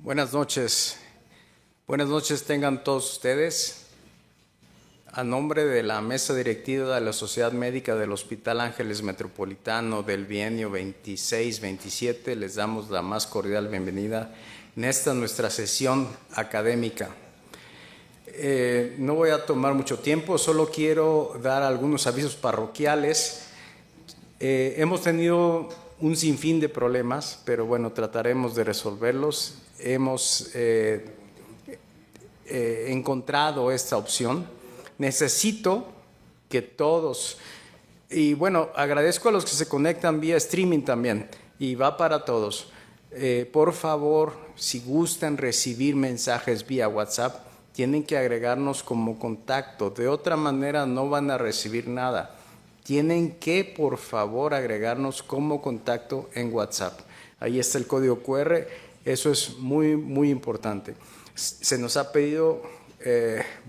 Buenas noches. Buenas noches tengan todos ustedes. A nombre de la mesa directiva de la Sociedad Médica del Hospital Ángeles Metropolitano del bienio 26-27, les damos la más cordial bienvenida en esta nuestra sesión académica. No voy a tomar mucho tiempo, solo quiero dar algunos avisos parroquiales. Hemos tenido un sinfín de problemas, pero bueno, trataremos de resolverlos. Hemos encontrado esta opción. Necesito que todos, y bueno, agradezco a los que se conectan vía streaming también, y va para todos. Por favor, si gustan recibir mensajes vía WhatsApp, tienen que agregarnos como contacto. De otra manera no van a recibir nada. Tienen que, por favor, agregarnos como contacto en WhatsApp. Ahí está el código QR. Eso es muy, muy importante. Se nos ha pedido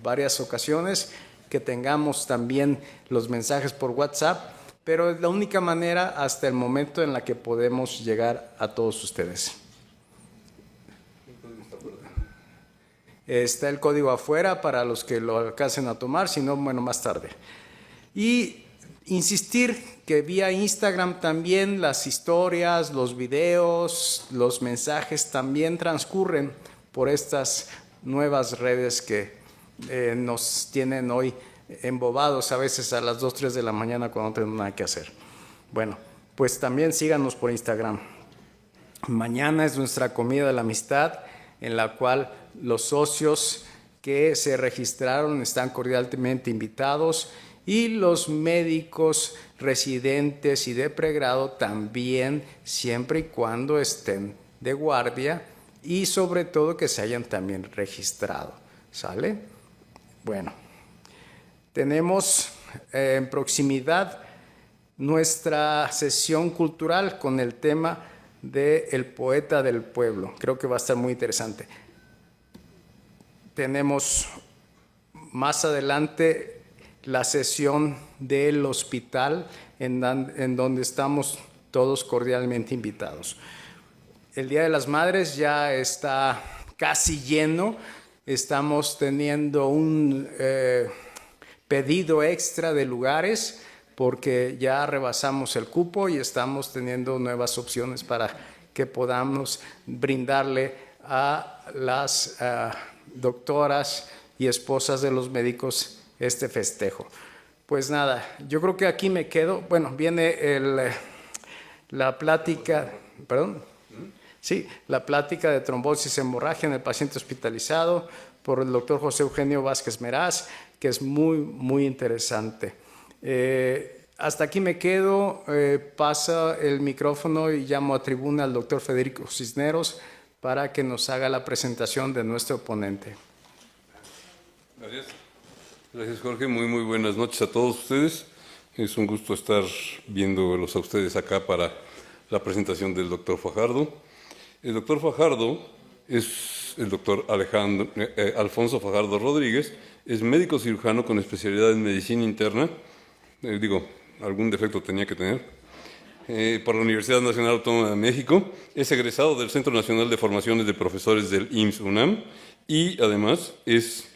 varias ocasiones que tengamos también los mensajes por WhatsApp, pero es la única manera hasta el momento en la que podemos llegar a todos ustedes. Está el código afuera para los que lo alcancen a tomar, si no, bueno, más tarde. Y insistir que vía Instagram también las historias, los videos, los mensajes también transcurren por estas nuevas redes que nos tienen hoy embobados a veces a las 2, 3 de la mañana cuando no tenemos nada que hacer. Bueno, pues también síganos por Instagram. Mañana es nuestra comida de la amistad, en la cual los socios que se registraron están cordialmente invitados y los médicos residentes y de pregrado también, siempre y cuando estén de guardia y sobre todo que se hayan también registrado. ¿Sale? Bueno, tenemos en proximidad nuestra sesión cultural con el tema de El Poeta del Pueblo. Creo que va a estar muy interesante. Tenemos más adelante la sesión del hospital en donde estamos todos cordialmente invitados. El Día de las Madres ya está casi lleno. Estamos teniendo un pedido extra de lugares porque ya rebasamos el cupo y estamos teniendo nuevas opciones para que podamos brindarle a las doctoras y esposas de los médicos este festejo. Pues nada, yo creo que aquí me quedo. Bueno, viene la plática, la plática de trombosis hemorragia en el paciente hospitalizado por el doctor José Eugenio Vázquez Meraz, que es muy, muy interesante. Hasta aquí me quedo, pasa el micrófono y llamo a tribuna al doctor Federico Cisneros para que nos haga la presentación de nuestro ponente. Gracias. Gracias, Jorge. Muy, muy buenas noches a todos ustedes. Es un gusto estar viéndolos a ustedes acá para la presentación del doctor Fajardo. El doctor Fajardo es el doctor Alfonso Fajardo Rodríguez, es médico cirujano con especialidad en medicina interna, algún defecto tenía que tener, por la Universidad Nacional Autónoma de México, es egresado del Centro Nacional de Formaciones de Profesores del IMSS-UNAM y además es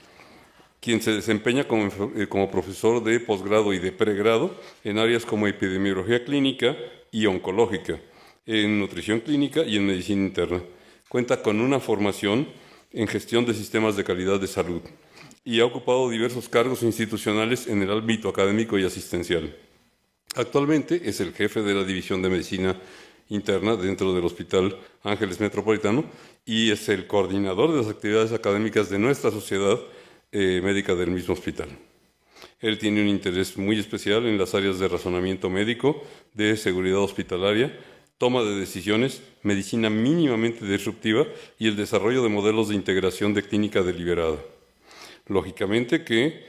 quien se desempeña como profesor de posgrado y de pregrado en áreas como epidemiología clínica y oncológica, en nutrición clínica y en medicina interna. Cuenta con una formación en gestión de sistemas de calidad de salud y ha ocupado diversos cargos institucionales en el ámbito académico y asistencial. Actualmente es el jefe de la División de Medicina Interna dentro del Hospital Ángeles Metropolitano y es el coordinador de las actividades académicas de nuestra sociedad médica del mismo hospital. Él tiene un interés muy especial en las áreas de razonamiento médico, de seguridad hospitalaria, toma de decisiones, medicina mínimamente disruptiva y el desarrollo de modelos de integración de clínica deliberada. Lógicamente que,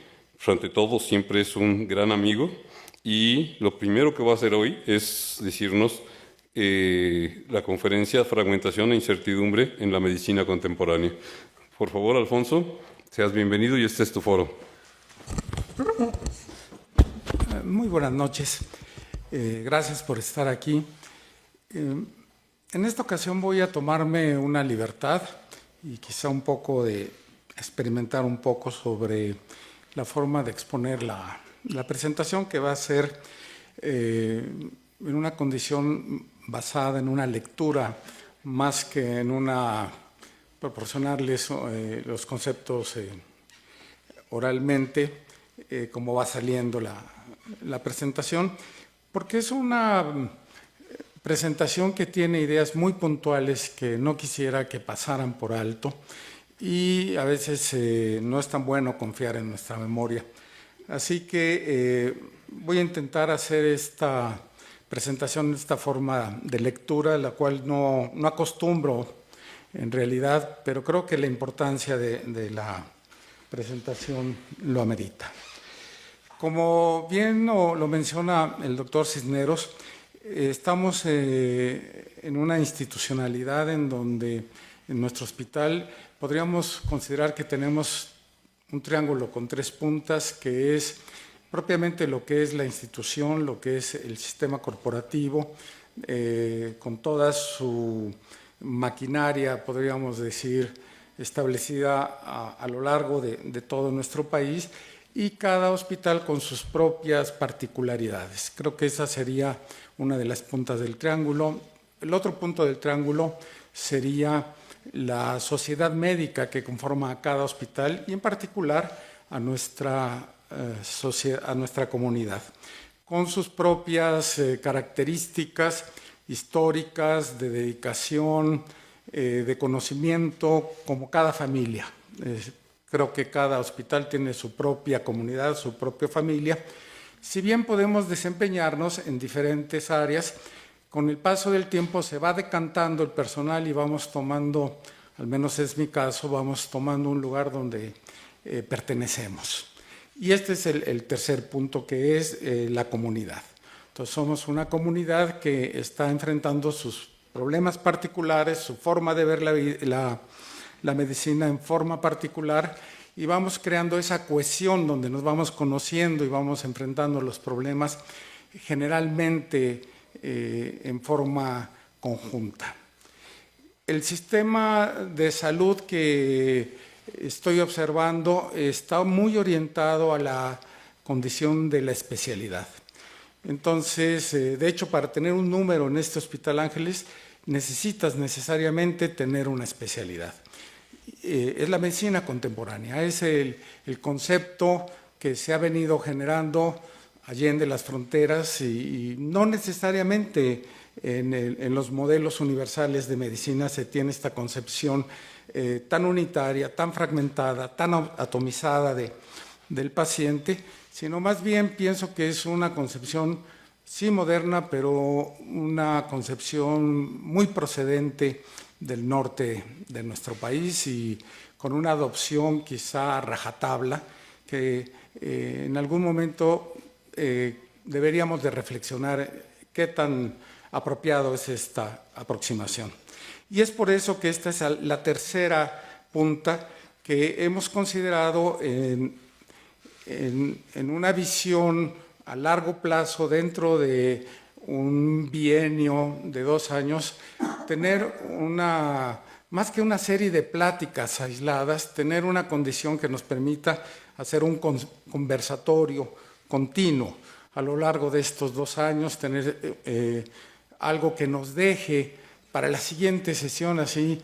ante todo, siempre es un gran amigo y lo primero que va a hacer hoy es decirnos la conferencia Fragmentación e Incertidumbre en la Medicina Contemporánea. Por favor, Alfonso, seas bienvenido y este es tu foro. Muy buenas noches. Gracias por estar aquí. En esta ocasión voy a tomarme una libertad y quizá un poco de experimentar un poco sobre la forma de exponer la presentación, que va a ser en una condición basada en una lectura más que en una proporcionarles los conceptos oralmente, como va saliendo la presentación, porque es una presentación que tiene ideas muy puntuales que no quisiera que pasaran por alto, y a veces no es tan bueno confiar en nuestra memoria. Así que voy a intentar hacer esta presentación de esta forma de lectura, la cual no acostumbro en realidad, pero creo que la importancia de la presentación lo amerita. Como bien lo menciona el doctor Cisneros, estamos en una institucionalidad en donde en nuestro hospital podríamos considerar que tenemos un triángulo con 3 puntas, que es propiamente lo que es la institución, lo que es el sistema corporativo, con toda su maquinaria, podríamos decir, establecida a lo largo de todo nuestro país, y cada hospital con sus propias particularidades. Creo que esa sería una de las puntas del triángulo. El otro punto del triángulo sería la sociedad médica que conforma a cada hospital, y en particular a nuestra comunidad, con sus propias características históricas, de dedicación, de conocimiento, como cada familia. Creo que cada hospital tiene su propia comunidad, su propia familia. Si bien podemos desempeñarnos en diferentes áreas, con el paso del tiempo se va decantando el personal y vamos tomando, al menos es mi caso, vamos tomando un lugar donde pertenecemos. Y este es el tercer punto, que es la comunidad. Entonces somos una comunidad que está enfrentando sus problemas particulares, su forma de ver la medicina en forma particular, y vamos creando esa cohesión donde nos vamos conociendo y vamos enfrentando los problemas generalmente en forma conjunta. El sistema de salud que estoy observando está muy orientado a la condición de la especialidad. Entonces, de hecho, para tener un número en este Hospital Ángeles, necesitas necesariamente tener una especialidad. Es la medicina contemporánea, es el concepto que se ha venido generando allende las fronteras, y no necesariamente en los modelos universales de medicina se tiene esta concepción tan unitaria, tan fragmentada, tan atomizada del paciente, sino más bien pienso que es una concepción sí moderna, pero una concepción muy procedente del norte de nuestro país, y con una adopción quizá a rajatabla, que en algún momento deberíamos de reflexionar qué tan apropiado es esta aproximación. Y es por eso que esta es la tercera punta que hemos considerado en una visión a largo plazo, dentro de un bienio de 2 años, tener más que una serie de pláticas aisladas, tener una condición que nos permita hacer un conversatorio continuo a lo largo de estos 2 años, tener algo que nos deje para la siguiente sesión. Así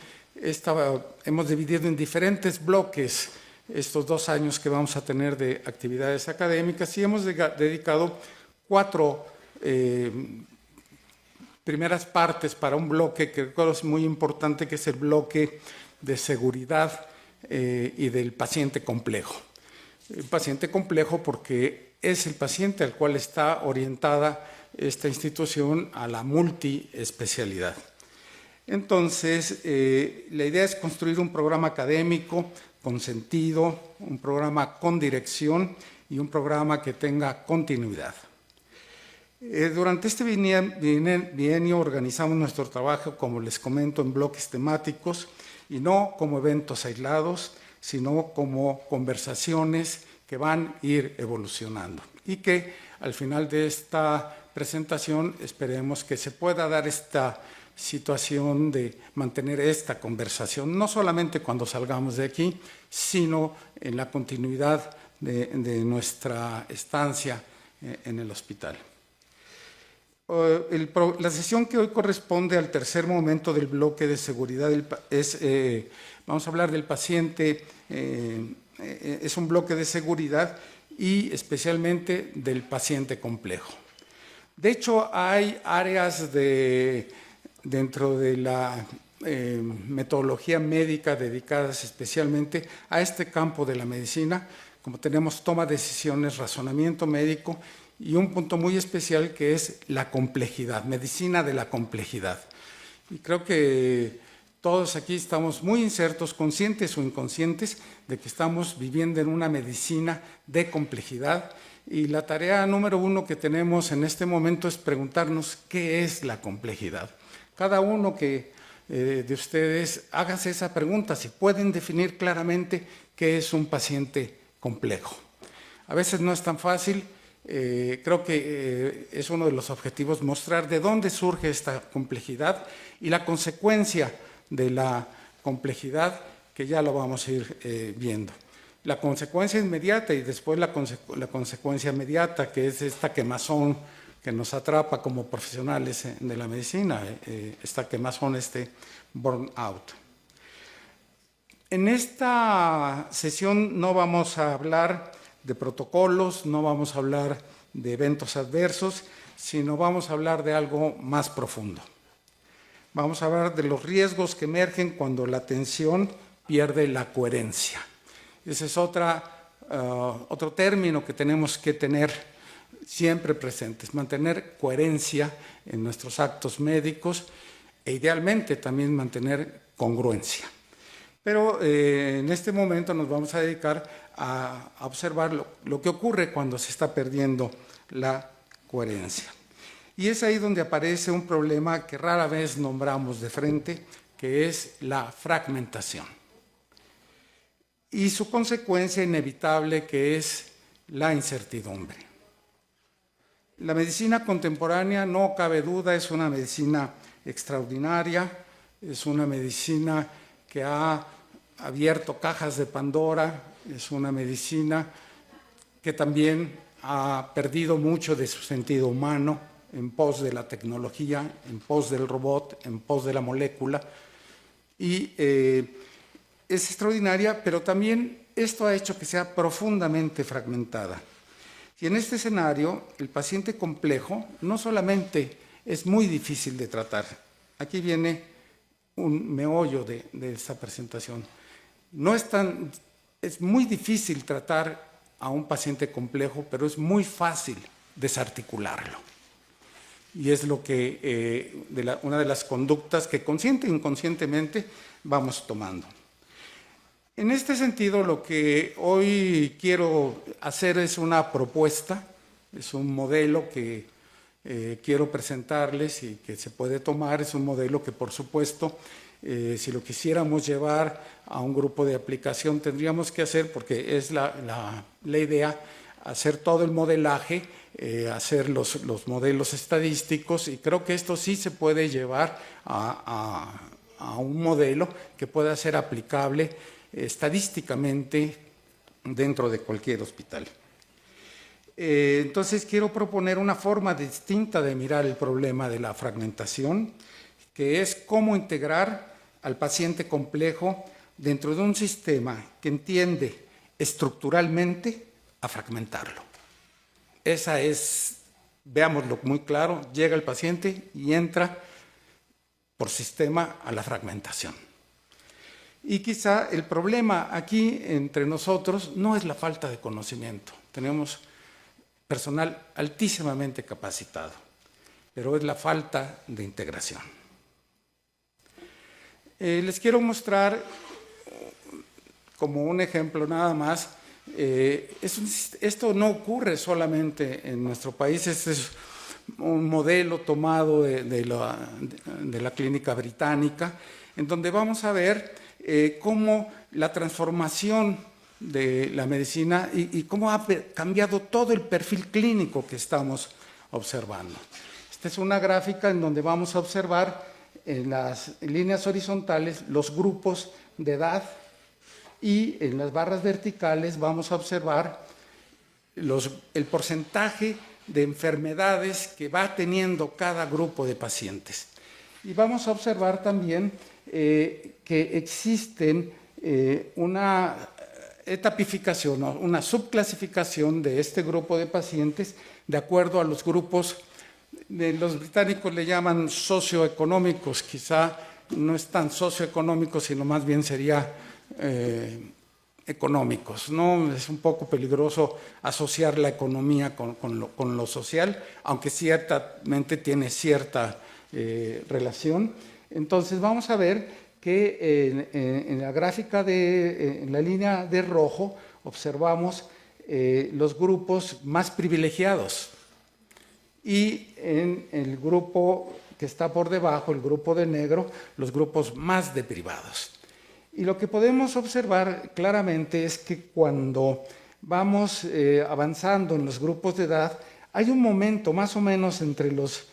hemos dividido en diferentes bloques estos 2 años que vamos a tener de actividades académicas, y hemos dedicado 4 primeras partes para un bloque que creo es muy importante, que es el bloque de seguridad y del paciente complejo. El paciente complejo porque es el paciente al cual está orientada esta institución, a la multiespecialidad. Entonces, la idea es construir un programa académico con sentido, un programa con dirección y un programa que tenga continuidad. Durante este bienio organizamos nuestro trabajo, como les comento, en bloques temáticos, y no como eventos aislados, sino como conversaciones que van a ir evolucionando, y que al final de esta presentación esperemos que se pueda dar esta situación de mantener esta conversación, no solamente cuando salgamos de aquí, sino en la continuidad de nuestra estancia en el hospital. La sesión que hoy corresponde al tercer momento del bloque de seguridad vamos a hablar del paciente, es un bloque de seguridad y especialmente del paciente complejo. De hecho, hay áreas dentro de la metodología médica dedicadas especialmente a este campo de la medicina, como tenemos toma de decisiones, razonamiento médico y un punto muy especial que es la complejidad, medicina de la complejidad. Y creo que todos aquí estamos muy insertos, conscientes o inconscientes, de que estamos viviendo en una medicina de complejidad. Y la tarea número uno que tenemos en este momento es preguntarnos qué es la complejidad. Cada uno de ustedes hágase esa pregunta, si pueden definir claramente qué es un paciente complejo. A veces no es tan fácil, creo que es uno de los objetivos mostrar de dónde surge esta complejidad y la consecuencia de la complejidad, que ya lo vamos a ir viendo. La consecuencia inmediata y después la consecuencia inmediata, que es esta quemazón que nos atrapa como profesionales de la medicina, esta quemazón, este burnout. En esta sesión no vamos a hablar de protocolos, no vamos a hablar de eventos adversos, sino vamos a hablar de algo más profundo. Vamos a hablar de los riesgos que emergen cuando la atención pierde la coherencia. Ese es otro término que tenemos que tener siempre presentes, mantener coherencia en nuestros actos médicos e idealmente también mantener congruencia. Pero en este momento nos vamos a dedicar a observar lo que ocurre cuando se está perdiendo la coherencia. Y es ahí donde aparece un problema que rara vez nombramos de frente, que es la fragmentación. Y su consecuencia inevitable, que es la incertidumbre. La medicina contemporánea, no cabe duda, es una medicina extraordinaria, es una medicina que ha abierto cajas de Pandora, es una medicina que también ha perdido mucho de su sentido humano en pos de la tecnología, en pos del robot, en pos de la molécula. Y es extraordinaria, pero también esto ha hecho que sea profundamente fragmentada. Y en este escenario, el paciente complejo no solamente es muy difícil de tratar, aquí viene un meollo de esta presentación, es muy difícil tratar a un paciente complejo, pero es muy fácil desarticularlo. Y es lo que una de las conductas que consciente e inconscientemente vamos tomando. En este sentido, lo que hoy quiero hacer es una propuesta, es un modelo que quiero presentarles y que se puede tomar, es un modelo que por supuesto, si lo quisiéramos llevar a un grupo de aplicación, tendríamos que hacer, porque es la idea, hacer todo el modelaje, hacer los modelos estadísticos, y creo que esto sí se puede llevar a un modelo que pueda ser aplicable estadísticamente dentro de cualquier hospital. Entonces quiero proponer una forma distinta de mirar el problema de la fragmentación, que es cómo integrar al paciente complejo dentro de un sistema que entiende estructuralmente a fragmentarlo. Esa es, veámoslo muy claro, llega el paciente y entra por sistema a la fragmentación. Y quizá el problema aquí entre nosotros no es la falta de conocimiento. Tenemos personal altísimamente capacitado, pero es la falta de integración. Les quiero mostrar como un ejemplo nada más. Esto no ocurre solamente en nuestro país, este es un modelo tomado de la clínica británica, en donde vamos a ver cómo la transformación de la medicina y cómo ha cambiado todo el perfil clínico que estamos observando. Esta es una gráfica en donde vamos a observar en las líneas horizontales los grupos de edad y en las barras verticales vamos a observar el porcentaje de enfermedades que va teniendo cada grupo de pacientes. Y vamos a observar también que existen una etapificación, una subclasificación de este grupo de pacientes de acuerdo a los grupos, los británicos le llaman socioeconómicos, quizá no es tan socioeconómicos, sino más bien sería económicos, ¿no? Es un poco peligroso asociar la economía con lo social, aunque ciertamente tiene cierta relación. Entonces vamos a ver que en la gráfica, en la línea de rojo, observamos los grupos más privilegiados y en el grupo que está por debajo, el grupo de negro, los grupos más deprivados. Y lo que podemos observar claramente es que cuando vamos avanzando en los grupos de edad, hay un momento más o menos entre los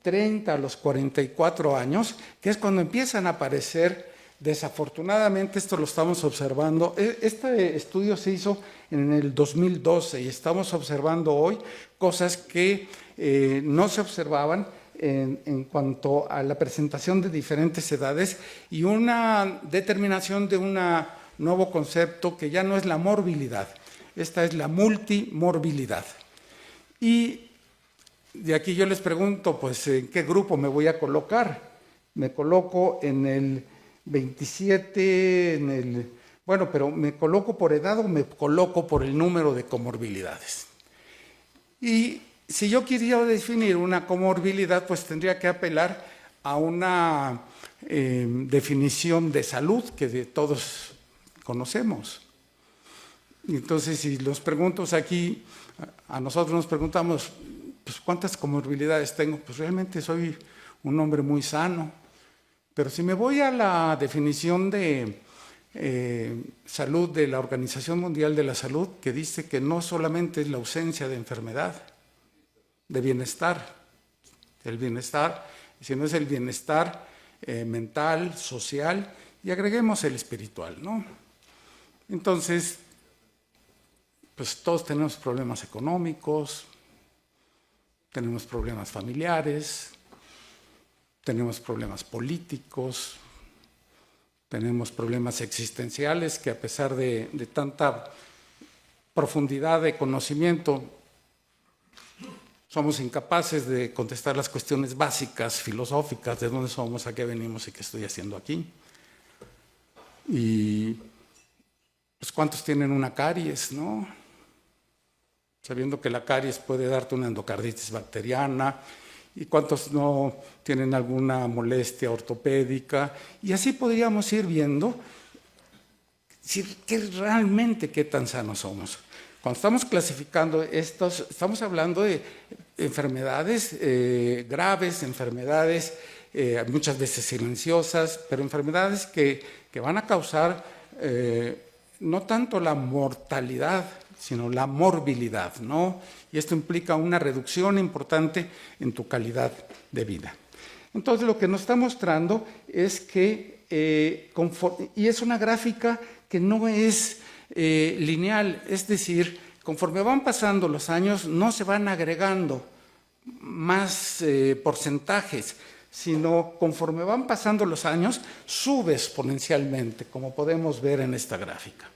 30 a los 44 años, que es cuando empiezan a aparecer, desafortunadamente esto lo estamos observando, este estudio se hizo en el 2012 y estamos observando hoy cosas que no se observaban en cuanto a la presentación de diferentes edades y una determinación de un nuevo concepto que ya no es la morbilidad, esta es la multimorbilidad. Y de aquí yo les pregunto, pues, ¿en qué grupo me voy a colocar? Me coloco en el 27, bueno, pero ¿me coloco por edad o me coloco por el número de comorbilidades? Y si yo quisiera definir una comorbilidad, pues tendría que apelar a una definición de salud que de todos conocemos. Entonces, si los pregunto aquí, a nosotros nos preguntamos, pues, ¿cuántas comorbilidades tengo? Pues realmente soy un hombre muy sano. Pero si me voy a la definición de salud de la Organización Mundial de la Salud, que dice que no solamente es la ausencia de enfermedad, de bienestar, sino es el bienestar mental, social, y agreguemos el espiritual, ¿no? Entonces, pues todos tenemos problemas económicos, tenemos problemas familiares, tenemos problemas políticos, tenemos problemas existenciales que a pesar de tanta profundidad de conocimiento, somos incapaces de contestar las cuestiones básicas, filosóficas, de dónde somos, a qué venimos y qué estoy haciendo aquí. Y pues ¿cuántos tienen una caries, no? Sabiendo que la caries puede darte una endocarditis bacteriana, y cuántos no tienen alguna molestia ortopédica, y así podríamos ir viendo qué tan sanos somos. Cuando estamos clasificando estos, estamos hablando de enfermedades graves, enfermedades muchas veces silenciosas, pero enfermedades que van a causar no tanto la mortalidad, sino la morbilidad, ¿no? Y esto implica una reducción importante en tu calidad de vida. Entonces, lo que nos está mostrando es que, y es una gráfica que no es lineal, es decir, conforme van pasando los años, no se van agregando más porcentajes, sino conforme van pasando los años, sube exponencialmente, como podemos ver en esta gráfica.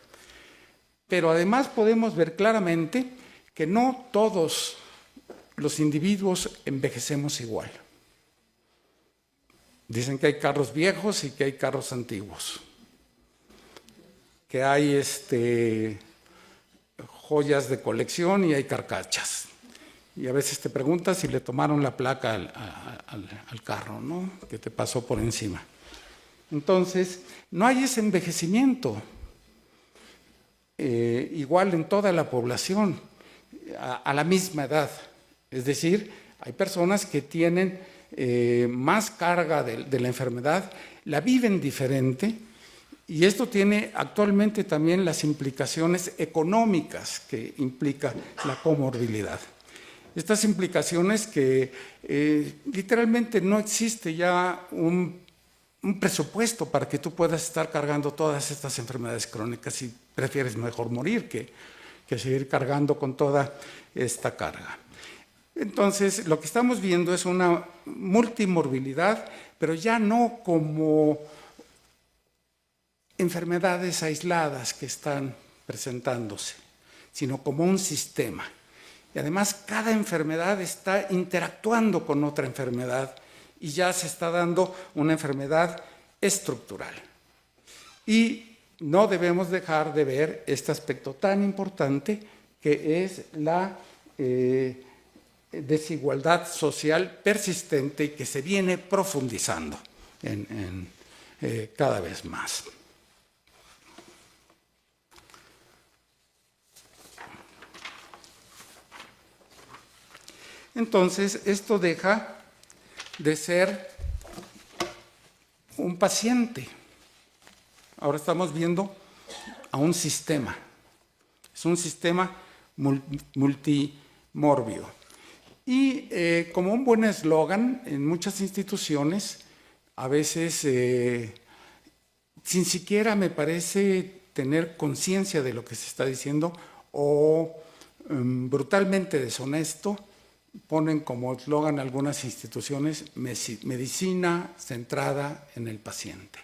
Pero además podemos ver claramente que no todos los individuos envejecemos igual. Dicen que hay carros viejos y que hay carros antiguos, que hay joyas de colección y hay carcachas. Y a veces te preguntas si le tomaron la placa al carro, ¿no?, que te pasó por encima. Entonces, no hay ese envejecimiento igual en toda la población, a la misma edad. Es decir, hay personas que tienen más carga de la enfermedad, la viven diferente, y esto tiene actualmente también las implicaciones económicas que implica la comorbilidad. Estas implicaciones que literalmente no existe ya un presupuesto para que tú puedas estar cargando todas estas enfermedades crónicas y prefieres mejor morir que seguir cargando con toda esta carga. Entonces, lo que estamos viendo es una multimorbilidad, pero ya no como enfermedades aisladas que están presentándose, sino como un sistema. Y además, cada enfermedad está interactuando con otra enfermedad y ya se está dando una enfermedad estructural. Y no debemos dejar de ver este aspecto tan importante que es la desigualdad social persistente y que se viene profundizando cada vez más. Entonces, esto deja de ser un paciente. Ahora estamos viendo a un sistema. Es un sistema multimórbido. Y como un buen eslogan, en muchas instituciones, a veces, sin siquiera me parece tener conciencia de lo que se está diciendo, o brutalmente deshonesto, ponen como eslogan algunas instituciones: medicina centrada en el paciente.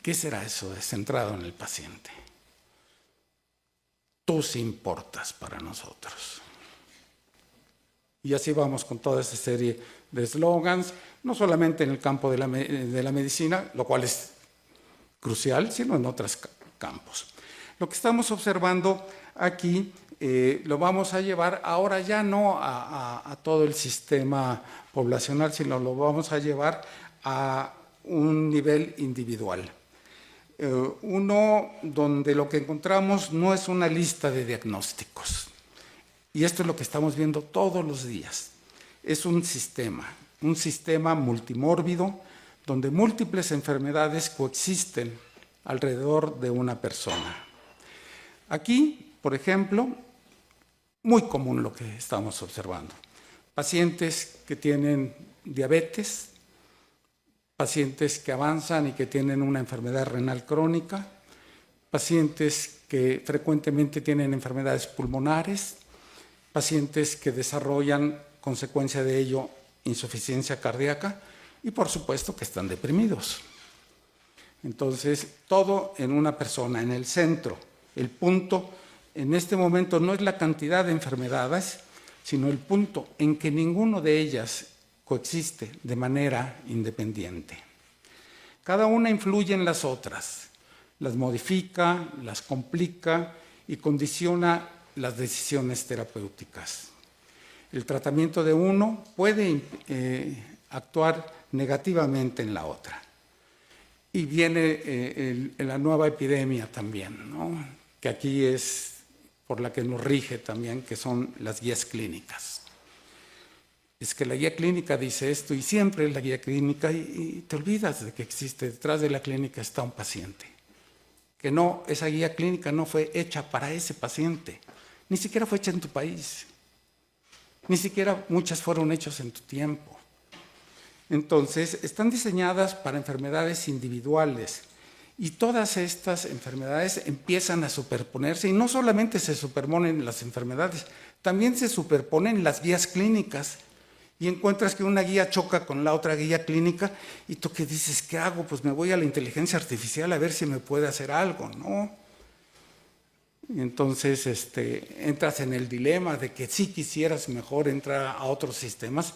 ¿Qué será eso de centrado en el paciente? Tú sí importas para nosotros. Y así vamos con toda esa serie de eslogans, no solamente en el campo de la medicina, lo cual es crucial, sino en otros campos. Lo que estamos observando aquí lo vamos a llevar ahora ya no a todo el sistema poblacional, sino lo vamos a llevar a un nivel individual. Uno donde lo que encontramos no es una lista de diagnósticos. Y esto es lo que estamos viendo todos los días. Es un sistema multimórbido donde múltiples enfermedades coexisten alrededor de una persona. Aquí, por ejemplo, muy común lo que estamos observando. Pacientes que tienen diabetes, pacientes que avanzan y que tienen una enfermedad renal crónica, pacientes que frecuentemente tienen enfermedades pulmonares, pacientes que desarrollan, consecuencia de ello, insuficiencia cardíaca y, por supuesto, que están deprimidos. Entonces, todo en una persona, en el centro. El punto en este momento no es la cantidad de enfermedades, sino el punto en que ninguno de ellas coexiste de manera independiente. Cada una influye en las otras, las modifica, las complica y condiciona las decisiones terapéuticas. El tratamiento de uno puede actuar negativamente en la otra. Y viene la nueva epidemia también, ¿no? Que aquí es por la que nos rige también, que son las guías clínicas. Es que la guía clínica dice esto y siempre es la guía clínica y te olvidas de que existe, detrás de la clínica está un paciente. Que no, esa guía clínica no fue hecha para ese paciente, ni siquiera fue hecha en tu país, ni siquiera muchas fueron hechas en tu tiempo. Entonces, están diseñadas para enfermedades individuales y todas estas enfermedades empiezan a superponerse y no solamente se superponen las enfermedades, también se superponen las guías clínicas y encuentras que una guía choca con la otra guía clínica y tú qué dices, ¿qué hago? Pues me voy a la inteligencia artificial a ver si me puede hacer algo, ¿no? Y entonces entras en el dilema de que si quisieras mejor entrar a otros sistemas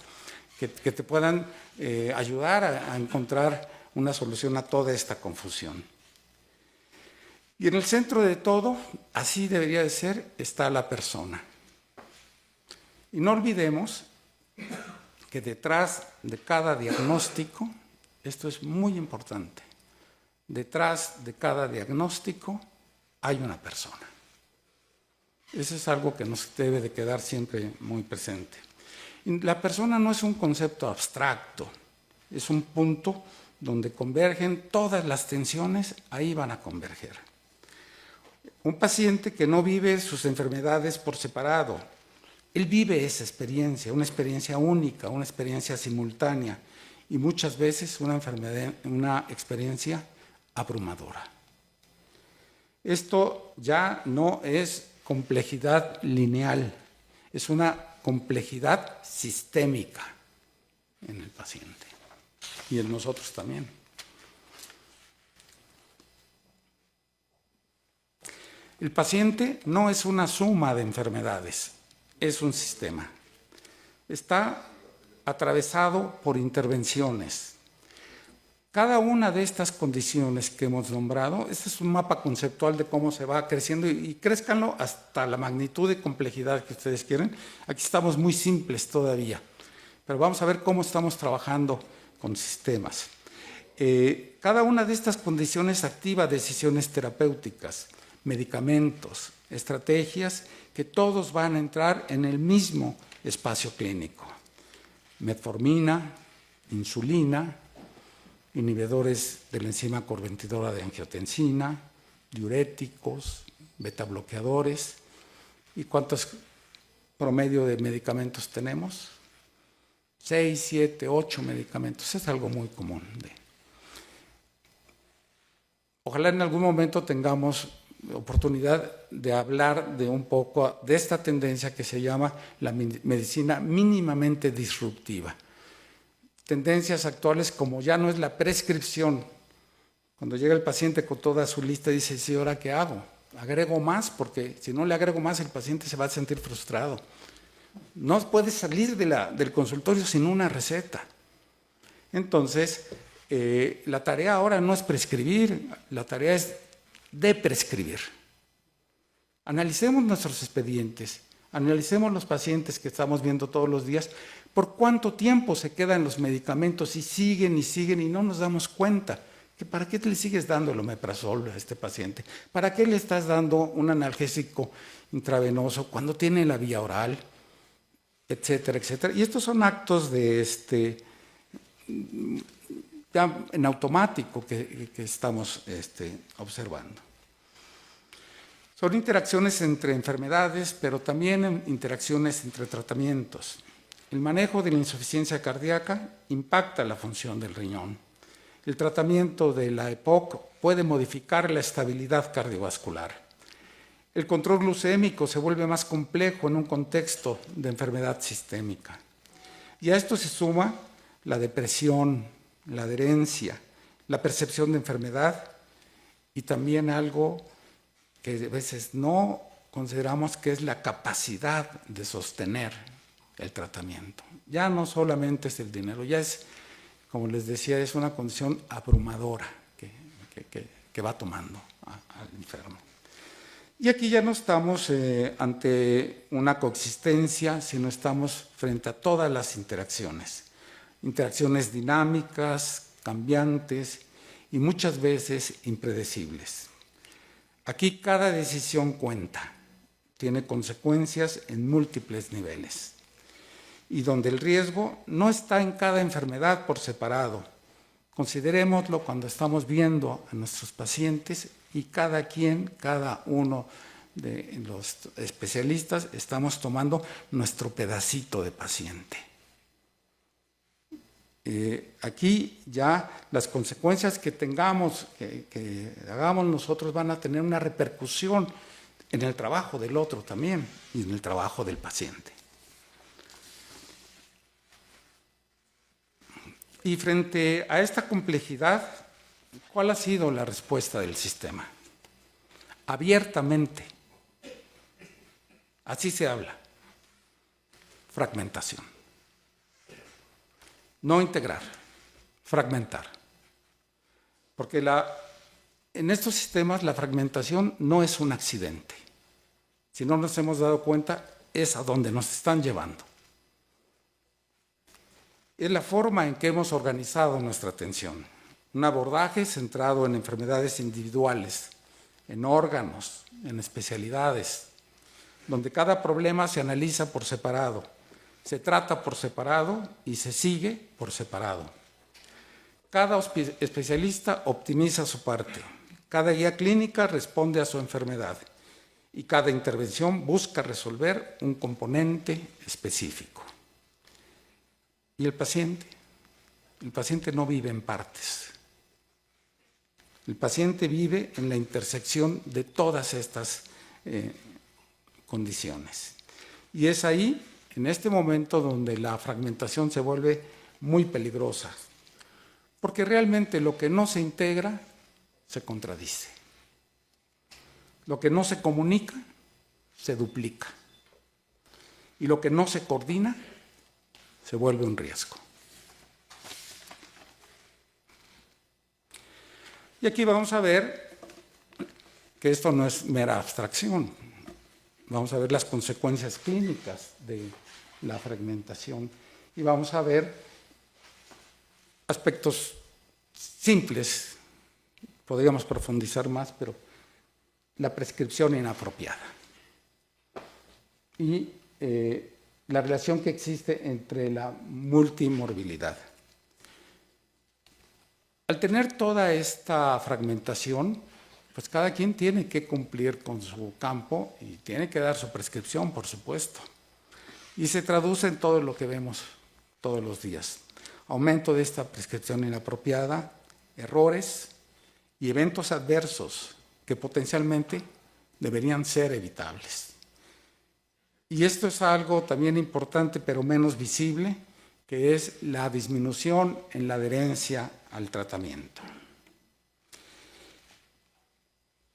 que te puedan ayudar a encontrar una solución a toda esta confusión. Y en el centro de todo, así debería de ser, está la persona. Y no olvidemos que detrás de cada diagnóstico, esto es muy importante, detrás de cada diagnóstico hay una persona. Eso es algo que nos debe de quedar siempre muy presente. La persona no es un concepto abstracto, es un punto donde convergen todas las tensiones, ahí van a converger. Un paciente que no vive sus enfermedades por separado, Él vive esa experiencia, una experiencia única, una experiencia simultánea y muchas veces una experiencia abrumadora. Esto ya no es complejidad lineal, es una complejidad sistémica en el paciente y en nosotros también. El paciente no es una suma de enfermedades, es un sistema. Está atravesado por intervenciones. Cada una de estas condiciones que hemos nombrado, este es un mapa conceptual de cómo se va creciendo y crézcanlo hasta la magnitud de complejidad que ustedes quieren. Aquí estamos muy simples todavía, pero vamos a ver cómo estamos trabajando con sistemas. Cada una de estas condiciones activa decisiones terapéuticas, medicamentos, estrategias que todos van a entrar en el mismo espacio clínico. Metformina, insulina, inhibidores de la enzima convertidora de angiotensina, diuréticos, betabloqueadores. ¿Y cuántos promedio de medicamentos tenemos? 6, 7, 8 medicamentos. Es algo muy común. Ojalá en algún momento tengamos oportunidad de hablar de un poco de esta tendencia que se llama la medicina mínimamente disruptiva. Tendencias actuales como ya no es la prescripción. Cuando llega el paciente con toda su lista dice, sí, ¿ahora qué hago? ¿Agrego más? Porque si no le agrego más el paciente se va a sentir frustrado. No puede salir del consultorio sin una receta. Entonces, la tarea ahora no es prescribir, la tarea es de prescribir. Analicemos nuestros expedientes, analicemos los pacientes que estamos viendo todos los días, por cuánto tiempo se quedan los medicamentos y siguen y no nos damos cuenta. ¿Para qué le sigues dando el omeprazol a este paciente? ¿Para qué le estás dando un analgésico intravenoso cuando tiene la vía oral? Etcétera, etcétera. Y estos son actos de ya en automático que estamos observando. Son interacciones entre enfermedades, pero también interacciones entre tratamientos. El manejo de la insuficiencia cardíaca impacta la función del riñón. El tratamiento de la EPOC puede modificar la estabilidad cardiovascular. El control glucémico se vuelve más complejo en un contexto de enfermedad sistémica. Y a esto se suma la depresión, la adherencia, la percepción de enfermedad y también algo que a veces no consideramos que es la capacidad de sostener el tratamiento. Ya no solamente es el dinero, ya es, como les decía, es una condición abrumadora que va tomando al enfermo. Y aquí ya no estamos ante una coexistencia, sino estamos frente a todas las interacciones. Interacciones dinámicas, cambiantes y muchas veces impredecibles. Aquí cada decisión cuenta, tiene consecuencias en múltiples niveles. Y donde el riesgo no está en cada enfermedad por separado. Considerémoslo cuando estamos viendo a nuestros pacientes y cada uno de los especialistas, estamos tomando nuestro pedacito de paciente. Aquí ya las consecuencias que tengamos, que hagamos nosotros van a tener una repercusión en el trabajo del otro también y en el trabajo del paciente. Y frente a esta complejidad, ¿cuál ha sido la respuesta del sistema? Abiertamente. Así se habla. Fragmentación. No integrar, fragmentar. Porque en estos sistemas la fragmentación no es un accidente. Si no nos hemos dado cuenta, es a donde nos están llevando. Es la forma en que hemos organizado nuestra atención. Un abordaje centrado en enfermedades individuales, en órganos, en especialidades, donde cada problema se analiza por separado, se trata por separado y se sigue por separado. Cada especialista optimiza su parte, cada guía clínica responde a su enfermedad y cada intervención busca resolver un componente específico. ¿Y el paciente? El paciente no vive en partes. El paciente vive en la intersección de todas estas condiciones. Y es ahí, en este momento, donde la fragmentación se vuelve muy peligrosa, porque realmente lo que no se integra se contradice. Lo que no se comunica se duplica. Y lo que no se coordina se vuelve un riesgo. Y aquí vamos a ver que esto no es mera abstracción. Vamos a ver las consecuencias clínicas de la fragmentación y vamos a ver aspectos simples. Podríamos profundizar más, pero la prescripción inapropiada y la relación que existe entre la multimorbilidad. Al tener toda esta fragmentación, pues cada quien tiene que cumplir con su campo y tiene que dar su prescripción, por supuesto. Y se traduce en todo lo que vemos todos los días. Aumento de esta prescripción inapropiada, errores y eventos adversos que potencialmente deberían ser evitables. Y esto es algo también importante, pero menos visible, que es la disminución en la adherencia al tratamiento.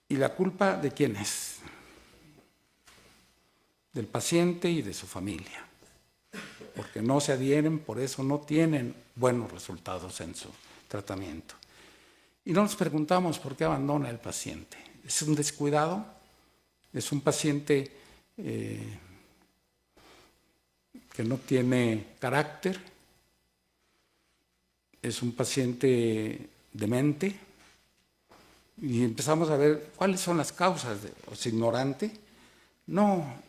¿Y la culpa de quién es? Del paciente y de su familia. Porque no se adhieren, por eso no tienen buenos resultados en su tratamiento. Y no nos preguntamos por qué abandona el paciente. ¿Es un descuidado? ¿Es un paciente que no tiene carácter? ¿Es un paciente demente? Y empezamos a ver cuáles son las causas. ¿Es ignorante? No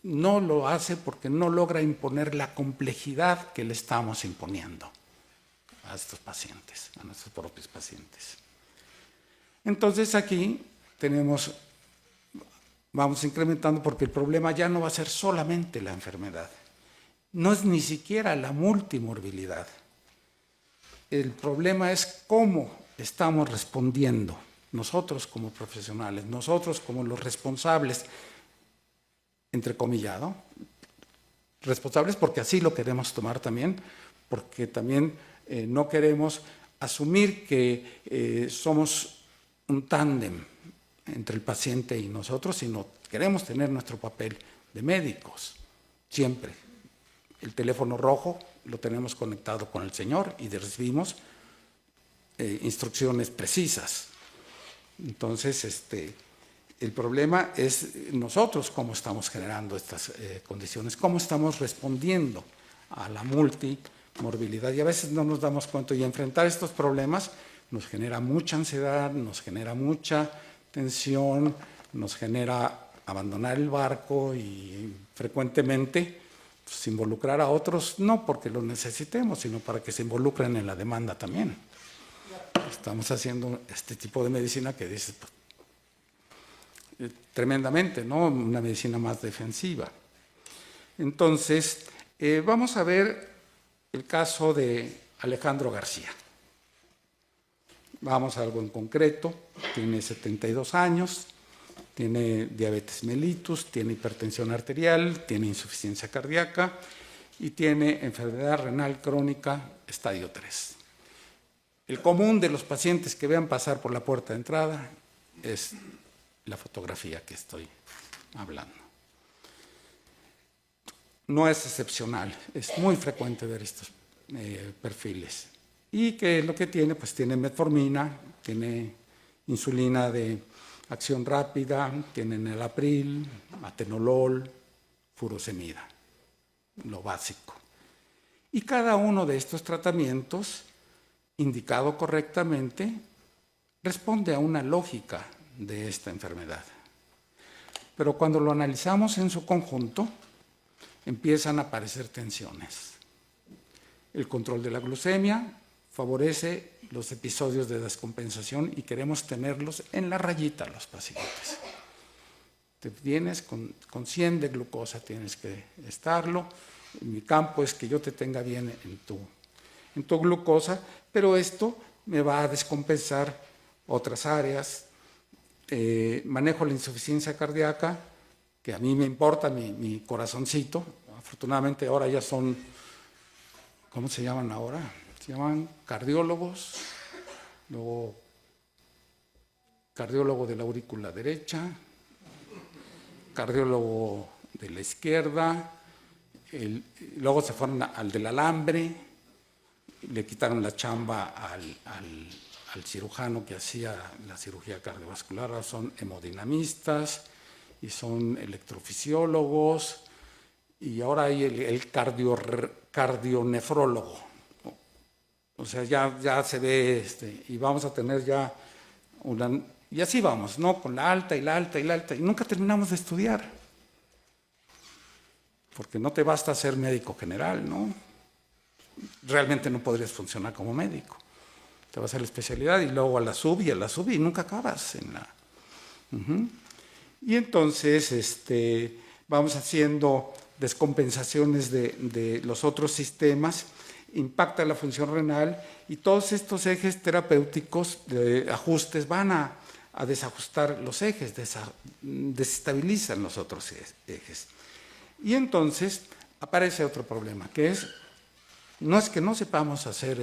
lo hace porque no logra imponer la complejidad que le estamos imponiendo a estos pacientes, a nuestros propios pacientes. Entonces aquí vamos incrementando porque el problema ya no va a ser solamente la enfermedad, no es ni siquiera la multimorbilidad. El problema es cómo estamos respondiendo nosotros como profesionales, nosotros como los responsables, entrecomillado, responsables porque así lo queremos tomar también, porque también no queremos asumir que somos un tándem entre el paciente y nosotros, sino queremos tener nuestro papel de médicos, siempre. El teléfono rojo lo tenemos conectado con el Señor y recibimos instrucciones precisas. Entonces, el problema es nosotros cómo estamos generando estas condiciones, cómo estamos respondiendo a la multimorbilidad. Y a veces no nos damos cuenta y enfrentar estos problemas nos genera mucha ansiedad, nos genera mucha tensión, nos genera abandonar el barco y frecuentemente pues, involucrar a otros, no porque lo necesitemos, sino para que se involucren en la demanda también. Estamos haciendo este tipo de medicina que dice tremendamente, ¿no? Una medicina más defensiva. Entonces, vamos a ver el caso de Alejandro García. Vamos a algo en concreto. Tiene 72 años, tiene diabetes mellitus, tiene hipertensión arterial, tiene insuficiencia cardíaca y tiene enfermedad renal crónica estadio 3. El común de los pacientes que vean pasar por la puerta de entrada es la fotografía que estoy hablando. No es excepcional, es muy frecuente ver estos perfiles. Y que lo que tiene, pues tiene metformina, tiene insulina de acción rápida, tiene enalapril, atenolol, furosemida, lo básico. Y cada uno de estos tratamientos, indicado correctamente, responde a una lógica de esta enfermedad. Pero cuando lo analizamos en su conjunto, empiezan a aparecer tensiones. El control de la glucemia favorece los episodios de descompensación y queremos tenerlos en la rayita los pacientes. Te vienes con 100 de glucosa, tienes que estarlo. Mi campo es que yo te tenga bien en tu glucosa, pero esto me va a descompensar otras áreas. Manejo la insuficiencia cardíaca, que a mí me importa mi corazoncito. Afortunadamente ahora ya son, ¿cómo se llaman ahora? Se llaman cardiólogos, luego cardiólogo de la aurícula derecha, cardiólogo de la izquierda, luego se fueron al del alambre, le quitaron la chamba al cirujano que hacía la cirugía cardiovascular, ahora son hemodinamistas y son electrofisiólogos, y ahora hay el cardionefrólogo. O sea, ya se ve, y vamos a tener ya y así vamos, ¿no? Con la alta y la alta y la alta, y nunca terminamos de estudiar. Porque no te basta ser médico general, ¿no? Realmente no podrías funcionar como médico. Te vas a la especialidad y luego a la sub y nunca acabas en la... Y entonces vamos haciendo descompensaciones de los otros sistemas, impacta la función renal y todos estos ejes terapéuticos de ajustes van a desajustar los ejes, desestabilizan los otros ejes. Y entonces aparece otro problema, que no es que no sepamos hacer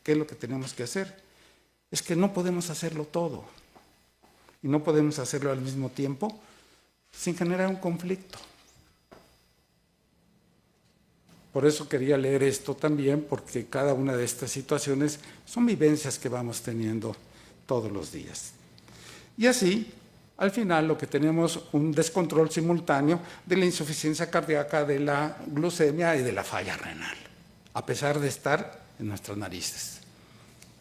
qué es lo que tenemos que hacer, es que no podemos hacerlo todo. Y no podemos hacerlo al mismo tiempo sin generar un conflicto. Por eso quería leer esto también, porque cada una de estas situaciones son vivencias que vamos teniendo todos los días. Y así, al final, lo que tenemos un descontrol simultáneo de la insuficiencia cardíaca, de la glucemia y de la falla renal, a pesar de estar en nuestras narices.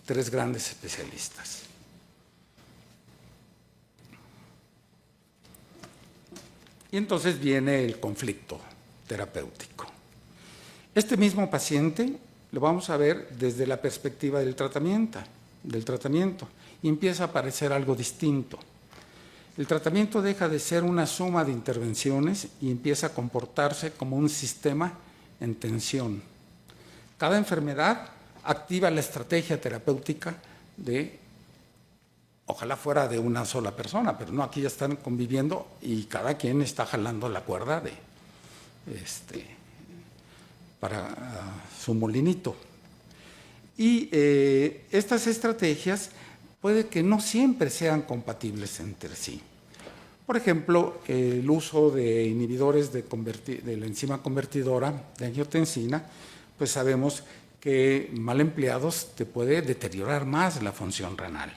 3 grandes especialistas. Y entonces viene el conflicto terapéutico. Este mismo paciente lo vamos a ver desde la perspectiva del tratamiento, y empieza a aparecer algo distinto. El tratamiento deja de ser una suma de intervenciones y empieza a comportarse como un sistema en tensión. Cada enfermedad activa la estrategia terapéutica ojalá fuera de una sola persona, pero no, aquí ya están conviviendo y cada quien está jalando la cuerda para su molinito. Y estas estrategias puede que no siempre sean compatibles entre sí. Por ejemplo, el uso de inhibidores de la enzima convertidora de angiotensina, pues sabemos que mal empleados te puede deteriorar más la función renal.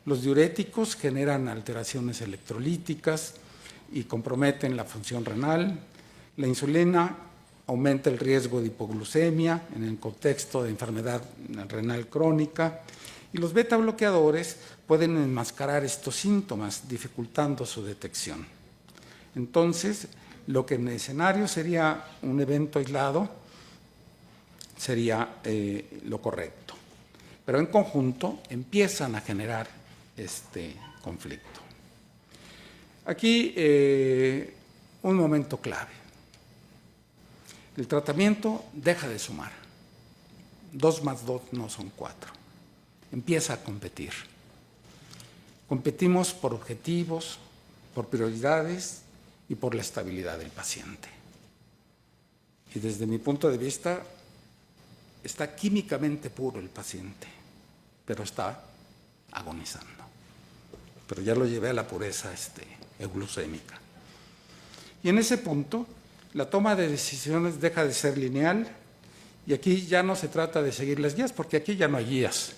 Los diuréticos generan alteraciones electrolíticas y comprometen la función renal. La insulina aumenta el riesgo de hipoglucemia en el contexto de enfermedad renal crónica. Y los beta bloqueadores pueden enmascarar estos síntomas, dificultando su detección. Entonces, lo que en el escenario sería un evento aislado sería lo correcto. Pero en conjunto empiezan a generar este conflicto. Aquí un momento clave. El tratamiento deja de sumar. 2 más 2 no son 4. Empieza a competir. Competimos por objetivos, por prioridades y por la estabilidad del paciente. Y desde mi punto de vista, está químicamente puro el paciente, pero está agonizando. Pero ya lo llevé a la pureza euglucémica. Y en ese punto, la toma de decisiones deja de ser lineal y aquí ya no se trata de seguir las guías, porque aquí ya no hay guías.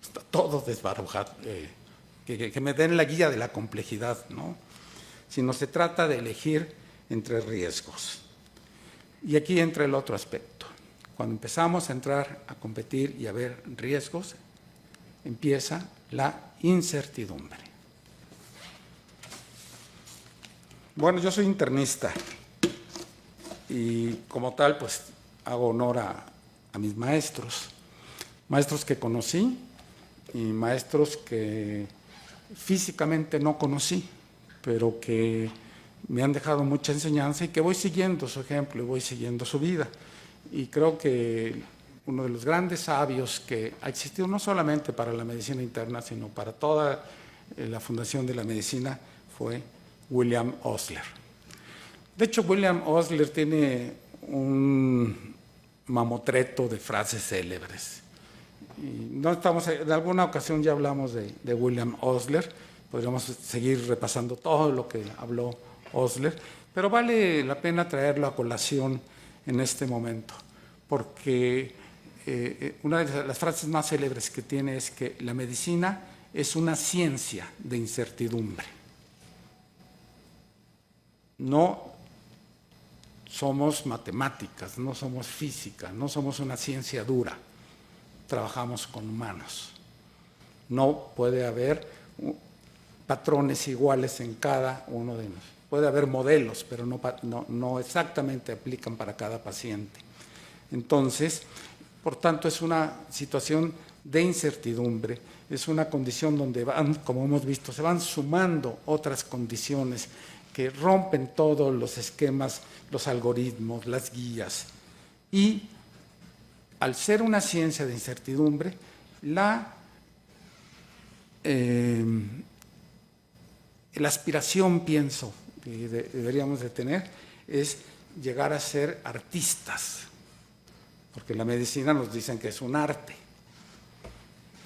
Está todo desbarujado. Que me den la guía de la complejidad, ¿no? Sino se trata de elegir entre riesgos. Y aquí entra el otro aspecto. Cuando empezamos a entrar a competir y a ver riesgos, empieza la incertidumbre. Bueno, yo soy internista y como tal, pues hago honor a mis maestros que conocí y maestros que físicamente no conocí, pero que me han dejado mucha enseñanza y que voy siguiendo su ejemplo y voy siguiendo su vida. Y creo que uno de los grandes sabios que ha existido no solamente para la medicina interna, sino para toda la fundación de la medicina fue William Osler. De hecho, William Osler tiene un mamotreto de frases célebres. Y no estamos, en alguna ocasión ya hablamos de William Osler, podríamos seguir repasando todo lo que habló Osler, pero vale la pena traerlo a colación en este momento, porque una de las frases más célebres que tiene es que la medicina es una ciencia de incertidumbre. No somos matemáticas, no somos física, no somos una ciencia dura, trabajamos con humanos. No puede haber patrones iguales en cada uno de nosotros. Puede haber modelos, pero no exactamente aplican para cada paciente. Entonces, por tanto, es una situación de incertidumbre, es una condición donde van, como hemos visto, se van sumando otras condiciones que rompen todos los esquemas, los algoritmos, las guías. Y al ser una ciencia de incertidumbre, la aspiración, pienso, que deberíamos de tener es llegar a ser artistas, porque la medicina nos dicen que es un arte.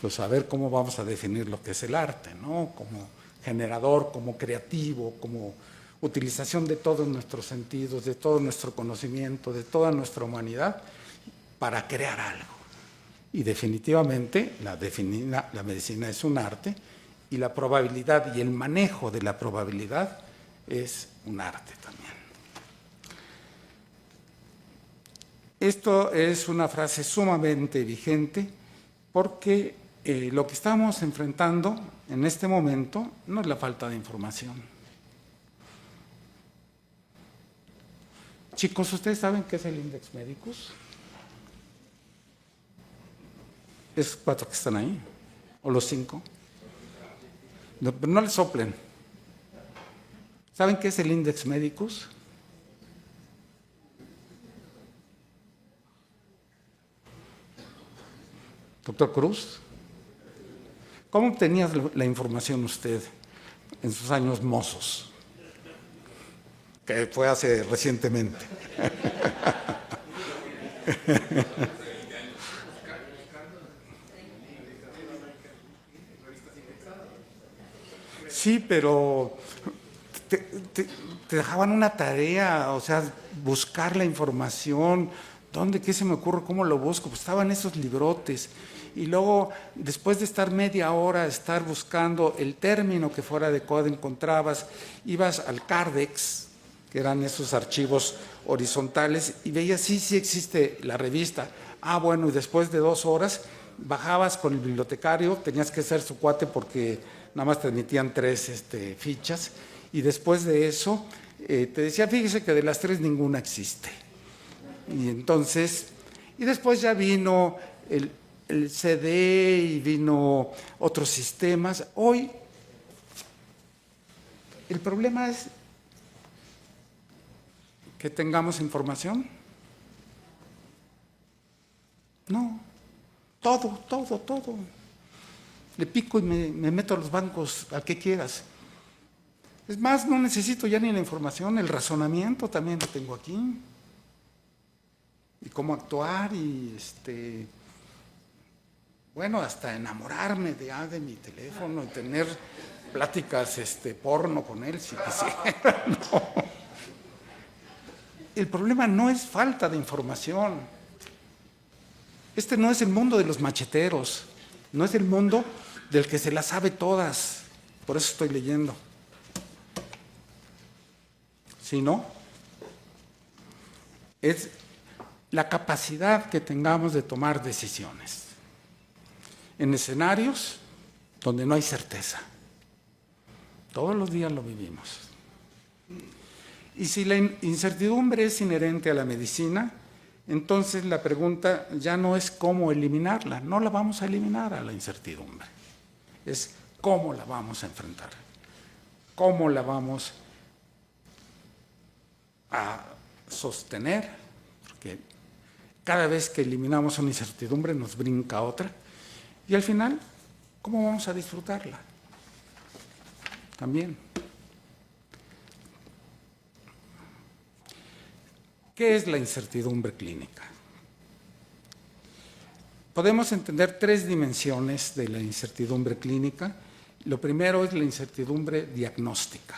Pues a ver cómo vamos a definir lo que es el arte, ¿no? Como generador, como creativo, como utilización de todos nuestros sentidos, de todo nuestro conocimiento, de toda nuestra humanidad para crear algo. Y definitivamente la medicina es un arte y la probabilidad y el manejo de la probabilidad es un arte también. Esto es una frase sumamente vigente porque lo que estamos enfrentando en este momento no es la falta de información. Chicos, ¿ustedes saben qué es el Index Medicus? ¿Esos 4 que están ahí? ¿O los 5? No, pero no les soplen. ¿Saben qué es el Index Medicus? Doctor Cruz, ¿cómo obtenía la información usted en sus años mozos? Que fue hace recientemente. Sí, pero te dejaban una tarea, o sea, buscar la información. ¿Dónde? ¿Qué se me ocurre? ¿Cómo lo busco? Pues estaban esos librotes. Y luego, después de estar media hora, estar buscando el término que fuera adecuado, encontrabas, ibas al Cardex, que eran esos archivos horizontales, y veías, sí existe la revista. Ah, bueno, y después de 2 horas, bajabas con el bibliotecario, tenías que ser su cuate porque nada más te admitían 3 fichas, y después de eso, te decía, fíjese que de las 3 ninguna existe. Y entonces, y después ya vino el CD y vino otros sistemas. Hoy, el problema es que tengamos información. No, todo. Le pico y me meto a los bancos, al que quieras. Es más, no necesito ya ni la información, el razonamiento también lo tengo aquí. Y cómo actuar y bueno, hasta enamorarme de mi teléfono y tener pláticas porno con él si quisiera. No. El problema no es falta de información. Este no es el mundo de los macheteros, no es el mundo del que se las sabe todas. Por eso estoy leyendo. Sino es la capacidad que tengamos de tomar decisiones en escenarios donde no hay certeza. Todos los días lo vivimos. Y si la incertidumbre es inherente a la medicina, entonces la pregunta ya no es cómo eliminarla, no la vamos a eliminar a la incertidumbre, es cómo la vamos a enfrentar. cómo la vamos a sostener, porque cada vez que eliminamos una incertidumbre nos brinca otra, y al final, ¿cómo vamos a disfrutarla? También. ¿Qué es la incertidumbre clínica? Podemos entender 3 dimensiones de la incertidumbre clínica. Lo primero es la incertidumbre diagnóstica.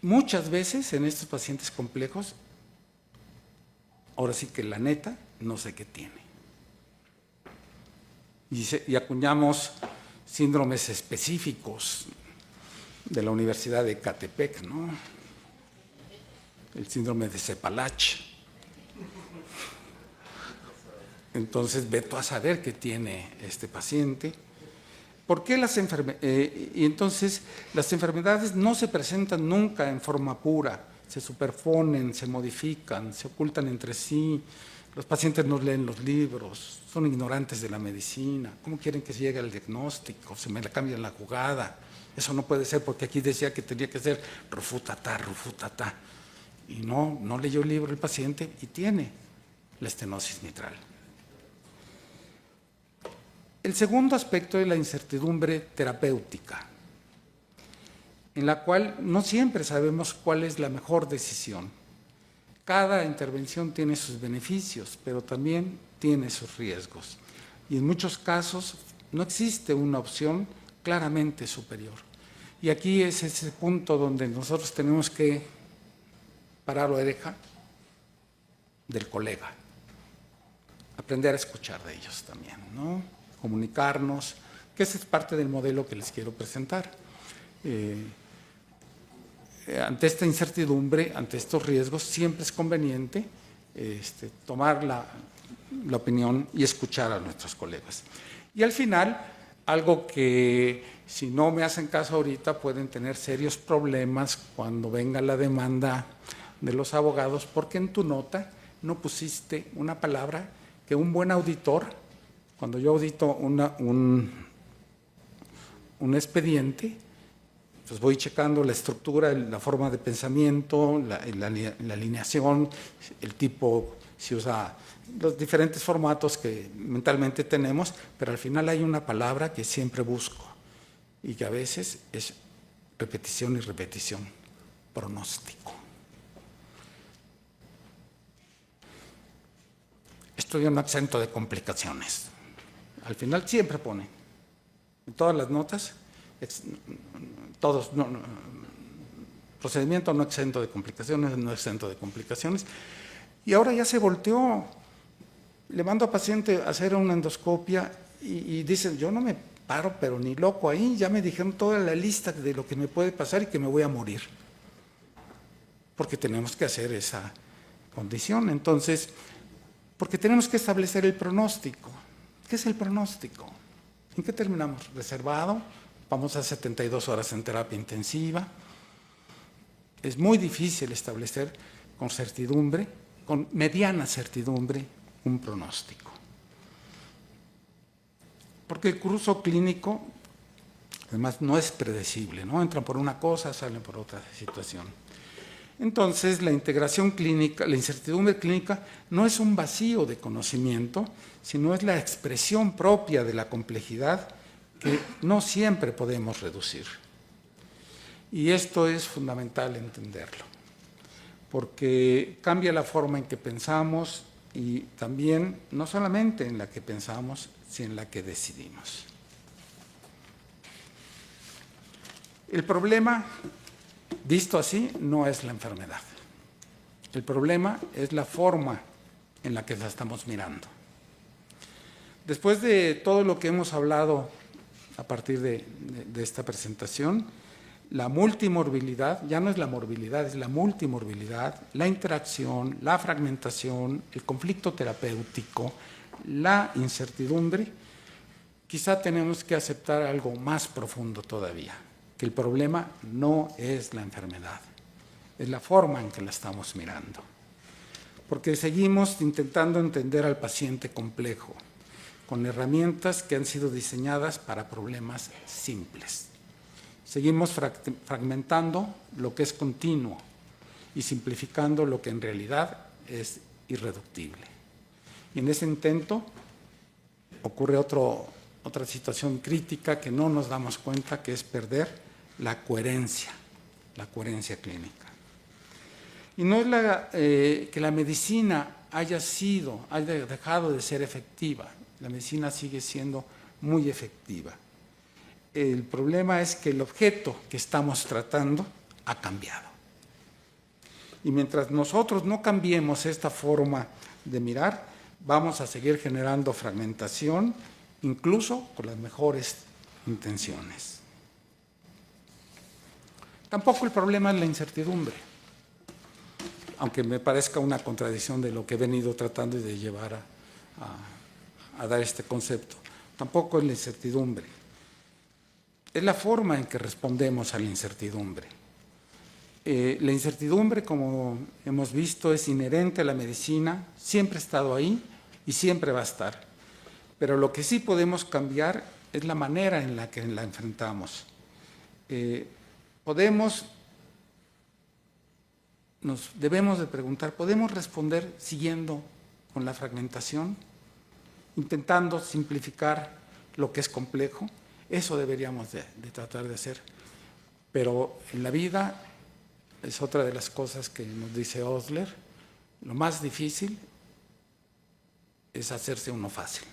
Muchas veces en estos pacientes complejos, ahora sí que la neta, no sé qué tiene. Y acuñamos síndromes específicos de la Universidad de Ecatepec, ¿no? El síndrome de Cepalach. Entonces, ve tú a saber qué tiene este paciente. ¿Por qué y entonces las enfermedades no se presentan nunca en forma pura? Se superponen, se modifican, se ocultan entre sí. Los pacientes no leen los libros, son ignorantes de la medicina. ¿Cómo quieren que se llegue al diagnóstico? Se me la cambian la jugada. Eso no puede ser, porque aquí decía que tenía que ser rufutatá, rufutatá. Y no leyó el libro el paciente y tiene la estenosis mitral. El segundo aspecto es la incertidumbre terapéutica, en la cual no siempre sabemos cuál es la mejor decisión. Cada intervención tiene sus beneficios, pero también tiene sus riesgos. Y en muchos casos no existe una opción claramente superior. Y aquí es ese punto donde nosotros tenemos que parar la oreja del colega, aprender a escuchar de ellos también, ¿no? Comunicarnos, que ese es parte del modelo que les quiero presentar. Ante esta incertidumbre, ante estos riesgos, siempre es conveniente tomar la opinión y escuchar a nuestros colegas. Y al final, algo que si no me hacen caso ahorita pueden tener serios problemas cuando venga la demanda de los abogados, porque en tu nota no pusiste una palabra que un buen auditor, cuando yo audito un expediente, pues voy checando la estructura, la forma de pensamiento, la alineación, el tipo, si usa los diferentes formatos que mentalmente tenemos, pero al final hay una palabra que siempre busco y que a veces es repetición y repetición: pronóstico. Estoy no exento de complicaciones. Al final siempre pone, en todas las notas, procedimiento no exento de complicaciones, no exento de complicaciones. Y ahora ya se volteó. Le mando a paciente a hacer una endoscopia y dicen, yo no me paro, pero ni loco ahí, ya me dijeron toda la lista de lo que me puede pasar y que me voy a morir. Porque tenemos que hacer esa condición. Entonces, porque tenemos que establecer el pronóstico. ¿Qué es el pronóstico? ¿En qué terminamos? Reservado, vamos a 72 horas en terapia intensiva. Es muy difícil establecer con certidumbre, con mediana certidumbre, un pronóstico. Porque el curso clínico, además, no es predecible, ¿no? Entran por una cosa, salen por otra situación. Entonces, la integración clínica, la incertidumbre clínica, no es un vacío de conocimiento, sino es la expresión propia de la complejidad que no siempre podemos reducir. Y esto es fundamental entenderlo, porque cambia la forma en que pensamos y también, no solamente en la que pensamos, sino en la que decidimos. El problema, visto así, no es la enfermedad. El problema es la forma en la que la estamos mirando. Después de todo lo que hemos hablado a partir de esta presentación, la multimorbilidad, ya no es la morbilidad, es la multimorbilidad, la interacción, la fragmentación, el conflicto terapéutico, la incertidumbre, quizá tenemos que aceptar algo más profundo todavía, que el problema no es la enfermedad, es la forma en que la estamos mirando. Porque seguimos intentando entender al paciente complejo, con herramientas que han sido diseñadas para problemas simples. Seguimos fragmentando lo que es continuo y simplificando lo que en realidad es irreductible. Y en ese intento ocurre otra situación crítica que no nos damos cuenta, que es perder la coherencia clínica. Y no es que la medicina haya dejado de ser efectiva. La medicina sigue siendo muy efectiva. El problema es que el objeto que estamos tratando ha cambiado. Y mientras nosotros no cambiemos esta forma de mirar, vamos a seguir generando fragmentación, incluso con las mejores intenciones. Tampoco el problema es la incertidumbre, aunque me parezca una contradicción de lo que he venido tratando de llevar a dar este concepto. Tampoco es la incertidumbre. Es la forma en que respondemos a la incertidumbre. La incertidumbre, como hemos visto, es inherente a la medicina, siempre ha estado ahí y siempre va a estar. Pero lo que sí podemos cambiar es la manera en la que la enfrentamos. Nos debemos de preguntar, ¿podemos responder siguiendo con la fragmentación? Intentando simplificar lo que es complejo. Eso deberíamos de tratar de hacer. Pero en la vida es otra de las cosas que nos dice Osler, lo más difícil es hacerse uno fácil.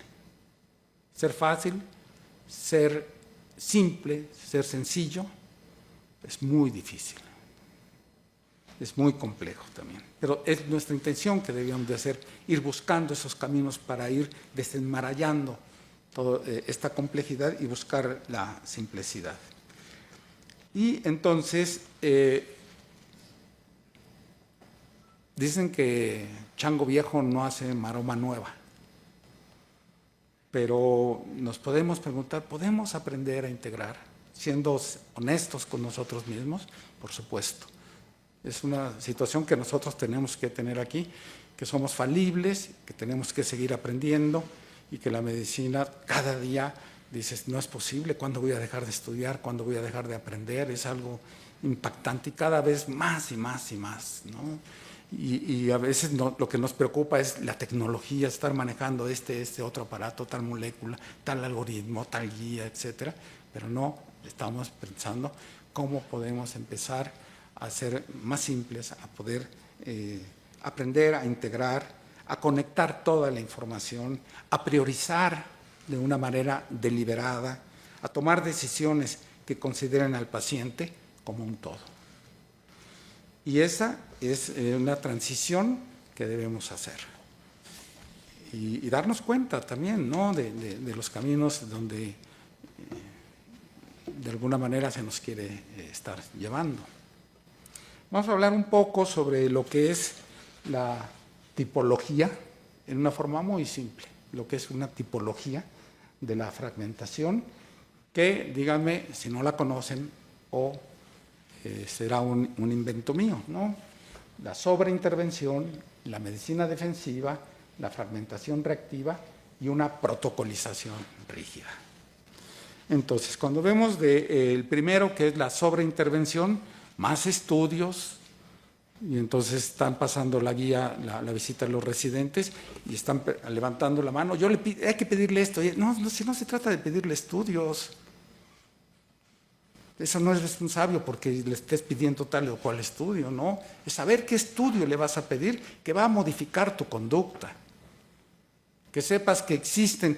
Ser fácil, ser simple, ser sencillo, es muy difícil. Es muy complejo también. Pero es nuestra intención que debíamos de hacer, ir buscando esos caminos para ir desenmarañando toda esta complejidad y buscar la simplicidad. Y entonces, dicen que chango viejo no hace maroma nueva. Pero nos podemos preguntar, ¿podemos aprender a integrar? Siendo honestos con nosotros mismos, por supuesto. Es una situación que nosotros tenemos que tener aquí, que somos falibles, que tenemos que seguir aprendiendo y que la medicina cada día dices, no es posible, ¿cuándo voy a dejar de estudiar? ¿Cuándo voy a dejar de aprender? Es algo impactante y cada vez más y más y más, ¿no? Y a veces lo que nos preocupa es la tecnología, estar manejando este otro aparato, tal molécula, tal algoritmo, tal guía, etcétera, pero no estamos pensando cómo podemos empezar a ser más simples, a poder aprender a integrar, a conectar toda la información, a priorizar de una manera deliberada, a tomar decisiones que consideren al paciente como un todo. Y esa es una transición que debemos hacer. Y darnos cuenta también, ¿no?, de los caminos donde de alguna manera se nos quiere estar llevando. Vamos a hablar un poco sobre lo que es la tipología, en una forma muy simple, lo que es una tipología de la fragmentación, que díganme si no la conocen o será un invento mío, ¿no? La sobreintervención, la medicina defensiva, la fragmentación reactiva y una protocolización rígida. Entonces, cuando vemos el primero, que es la sobreintervención, más estudios, y entonces están pasando la guía, la visita a los residentes, y están levantando la mano. Yo le pido, hay que pedirle esto. No, si no se trata de pedirle estudios. Eso no es sabio porque le estés pidiendo tal o cual estudio, ¿no? Es saber qué estudio le vas a pedir que va a modificar tu conducta. Que sepas que existen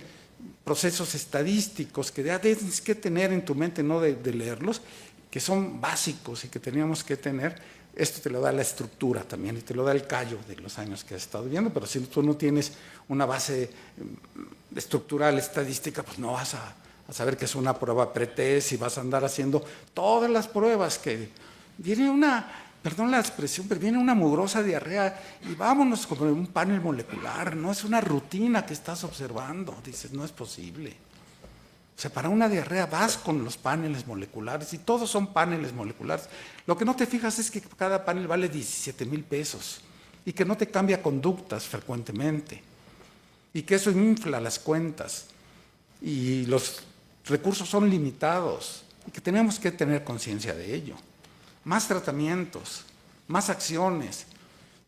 procesos estadísticos que tienes que tener en tu mente, no de leerlos, que son básicos y que teníamos que tener. Esto te lo da la estructura también y te lo da el callo de los años que has estado viendo, pero si tú no tienes una base estructural estadística, pues no vas a saber que es una prueba pretest y vas a andar haciendo todas las pruebas que viene perdón la expresión, pero viene una mugrosa diarrea y vámonos con un panel molecular, no es una rutina que estás observando, dices, no es posible. O sea, para una diarrea vas con los paneles moleculares y todos son paneles moleculares. Lo que no te fijas es que cada panel vale 17,000 pesos y que no te cambia conductas frecuentemente y que eso infla las cuentas y los recursos son limitados. y que tenemos que tener conciencia de ello. Más tratamientos, más acciones,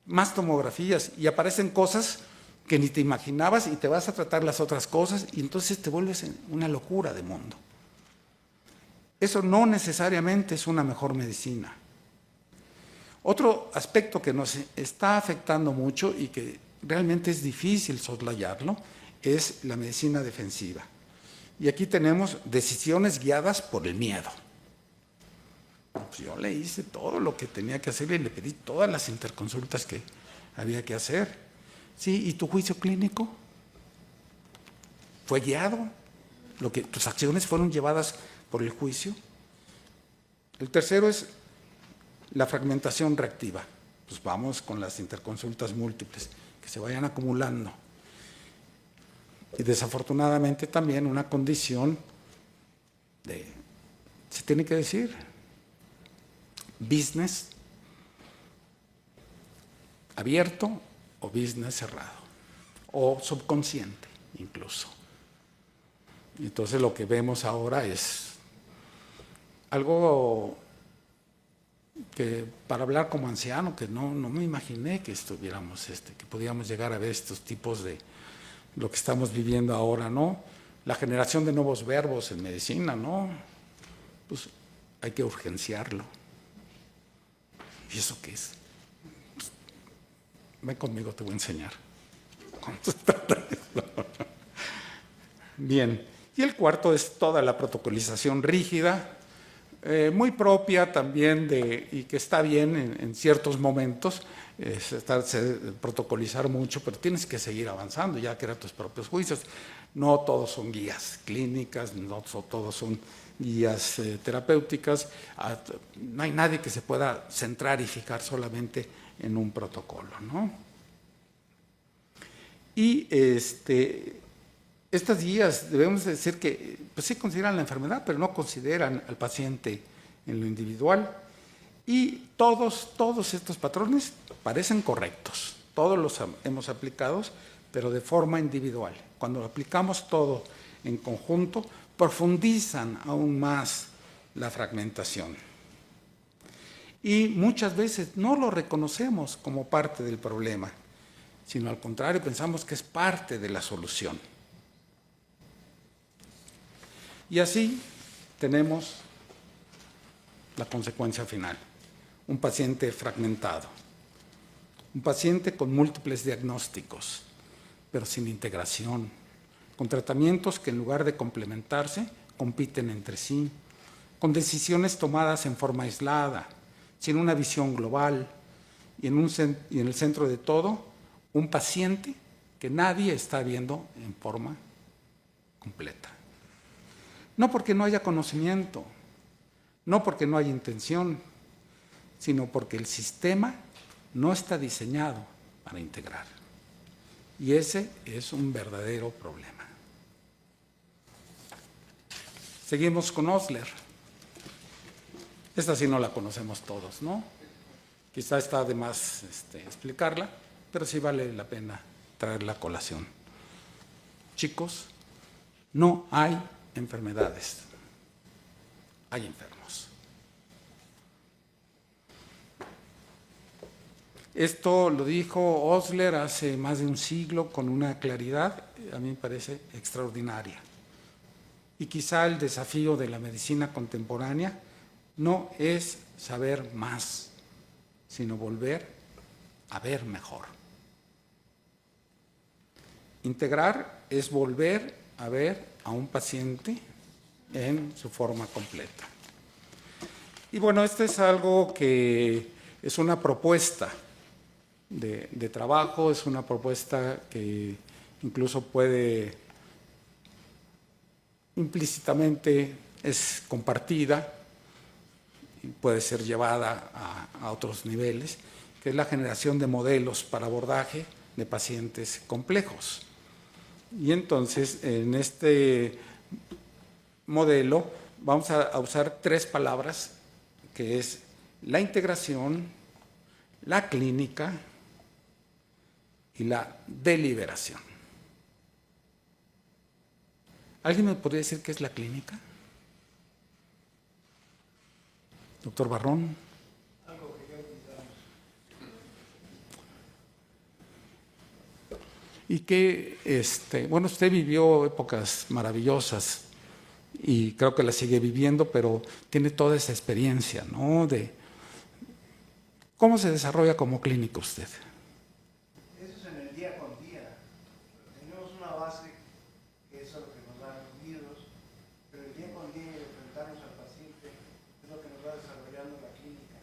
más tomografías, y aparecen cosas que ni te imaginabas y te vas a tratar las otras cosas y entonces te vuelves una locura de mundo. Eso no necesariamente es una mejor medicina. Otro aspecto que nos está afectando mucho y que realmente es difícil soslayarlo es la medicina defensiva. Y aquí tenemos decisiones guiadas por el miedo. Pues yo le hice todo lo que tenía que hacer y le pedí todas las interconsultas que había que hacer. Sí, ¿y tu juicio clínico? ¿Fue guiado? ¿Tus acciones fueron llevadas por el juicio? El tercero es la fragmentación reactiva. Pues vamos con las interconsultas múltiples, que se vayan acumulando. Y desafortunadamente también una condición se tiene que decir, business abierto o business cerrado, o subconsciente incluso. Entonces lo que vemos ahora es algo que, para hablar como anciano, que no me imaginé que estuviéramos, que podíamos llegar a ver estos tipos de lo que estamos viviendo ahora, ¿no? La generación de nuevos verbos en medicina, ¿no? Pues hay que urgenciarlo. ¿Y eso qué es? Pues, ven conmigo, te voy a enseñar. Bien, y el cuarto es toda la protocolización rígida, muy propia también y que está bien en ciertos momentos, protocolizar mucho, pero tienes que seguir avanzando, ya crear tus propios juicios. No todos son guías clínicas, no todos son guías terapéuticas, no hay nadie que se pueda centrar y fijar solamente en un protocolo, ¿no? Y estas guías debemos decir que pues sí consideran la enfermedad, pero no consideran al paciente en lo individual. Y todos estos patrones parecen correctos, todos los hemos aplicado, pero de forma individual. Cuando lo aplicamos todo en conjunto, profundizan aún más la fragmentación. Y muchas veces no lo reconocemos como parte del problema, sino al contrario, pensamos que es parte de la solución. Y así tenemos la consecuencia final. Un paciente fragmentado, un paciente con múltiples diagnósticos, pero sin integración, con tratamientos que en lugar de complementarse, compiten entre sí, con decisiones tomadas en forma aislada, sin una visión global, y en el centro de todo, un paciente que nadie está viendo en forma completa. No porque no haya conocimiento, no porque no haya intención, sino porque el sistema no está diseñado para integrar. Y ese es un verdadero problema. Seguimos con Osler. Esta sí no la conocemos todos, ¿no? Quizá está de más explicarla, pero sí vale la pena traerla a colación. Chicos, no hay enfermedades, hay enfermos. Esto lo dijo Osler hace más de un siglo con una claridad, a mí me parece extraordinaria. Y quizá el desafío de la medicina contemporánea no es saber más, sino volver a ver mejor. Integrar es volver a ver a un paciente en su forma completa. Y bueno, esto es algo que es una propuesta de trabajo, es una propuesta que incluso puede implícitamente es compartida y puede ser llevada a otros niveles, que es la generación de modelos para abordaje de pacientes complejos. Y entonces, en este modelo vamos a usar 3 palabras, que es la integración, la clínica y la deliberación. ¿Alguien me podría decir qué es la clínica? Doctor Barrón. Y que, bueno, usted vivió épocas maravillosas y creo que la sigue viviendo, pero tiene toda esa experiencia, ¿no? De cómo se desarrolla como clínico usted. Eso es en el día con día. Tenemos una base que es lo que nos dan los libros, pero el día con día y enfrentarnos al paciente es lo que nos va desarrollando la clínica.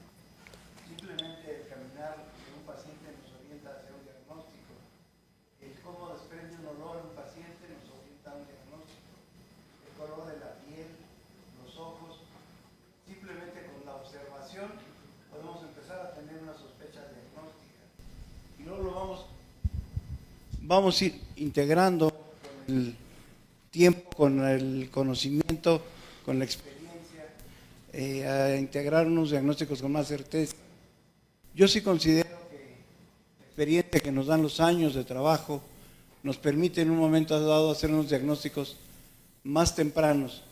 Simplemente el caminar de un paciente nos orienta hacia un diagnóstico. El cómo desprende un olor un paciente nos orienta a un diagnóstico. El color de la piel, los ojos, simplemente con la observación podemos empezar a tener una sospecha diagnóstica. Y luego lo vamos a ir integrando con el tiempo, con el conocimiento, con la experiencia, a integrar unos diagnósticos con más certeza. Yo sí considero que la experiencia que nos dan los años de trabajo nos permite en un momento dado hacer unos diagnósticos más tempranos,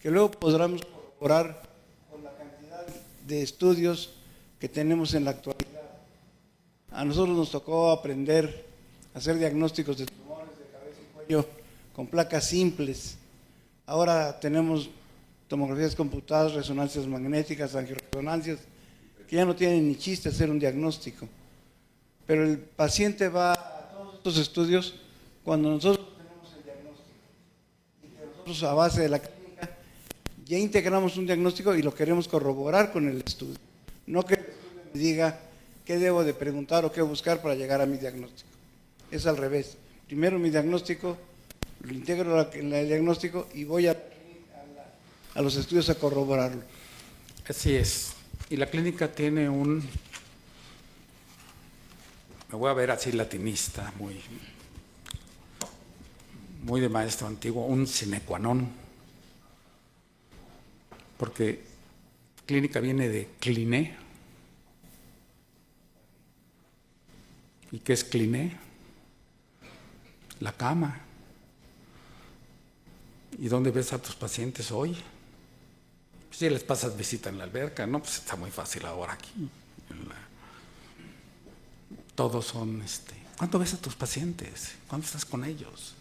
que luego podremos corroborar con la cantidad de estudios que tenemos en la actualidad. A nosotros nos tocó aprender a hacer diagnósticos de tumores de cabeza y cuello con placas simples. Ahora tenemos tomografías computadas, resonancias magnéticas, angioresonancias, que ya no tienen ni chiste hacer un diagnóstico. Pero el paciente va a todos estos estudios cuando nosotros tenemos el diagnóstico. Y que nosotros, a base de la clínica, ya integramos un diagnóstico y lo queremos corroborar con el estudio. No que el estudio me diga qué debo de preguntar o qué buscar para llegar a mi diagnóstico. Es al revés. Primero mi diagnóstico, lo integro en el diagnóstico y voy a los estudios a corroborarlo. Así es. Y la clínica tiene me voy a ver así latinista, muy de maestro antiguo, un sine qua non. Porque clínica viene de cliné. ¿Y qué es cliné? La cama. ¿Y dónde ves a tus pacientes hoy? Pues si les pasas visita en la alberca, no, pues está muy fácil ahora aquí. Todos son, ¿cuánto ves a tus pacientes? ¿Cuándo estás con ellos?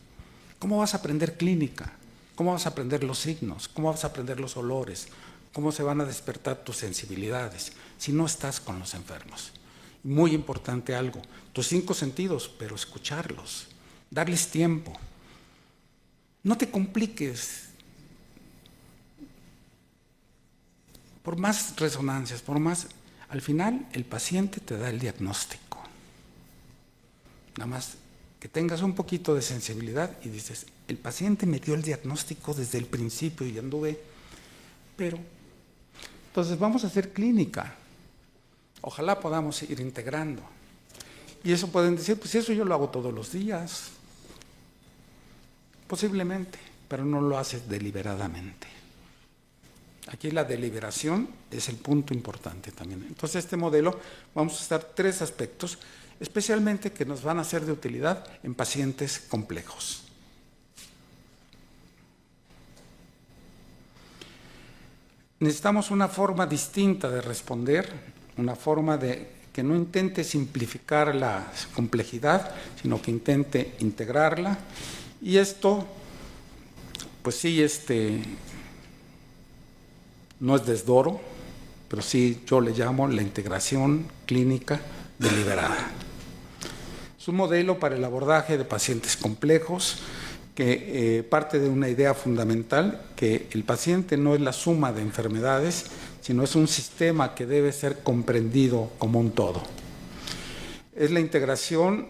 ¿Cómo vas a aprender clínica? ¿Cómo vas a aprender los signos? ¿Cómo vas a aprender los olores? ¿Cómo se van a despertar tus sensibilidades si no estás con los enfermos? Muy importante algo, tus 5 sentidos, pero escucharlos, darles tiempo. No te compliques. Por más resonancias, al final el paciente te da el diagnóstico. Nada más que tengas un poquito de sensibilidad y dices, el paciente me dio el diagnóstico desde el principio y anduve, pero entonces vamos a hacer clínica. Ojalá podamos ir integrando. Y eso pueden decir, pues eso yo lo hago todos los días. Posiblemente, pero no lo haces deliberadamente. Aquí la deliberación es el punto importante también. Entonces, este modelo vamos a estar 3 aspectos, especialmente que nos van a ser de utilidad en pacientes complejos. Necesitamos una forma distinta de responder, una forma de que no intente simplificar la complejidad, sino que intente integrarla. Y esto, pues sí, no es desdoro, pero sí yo le llamo la integración clínica deliberada. Es un modelo para el abordaje de pacientes complejos que parte de una idea fundamental, que el paciente no es la suma de enfermedades, sino es un sistema que debe ser comprendido como un todo. Es la integración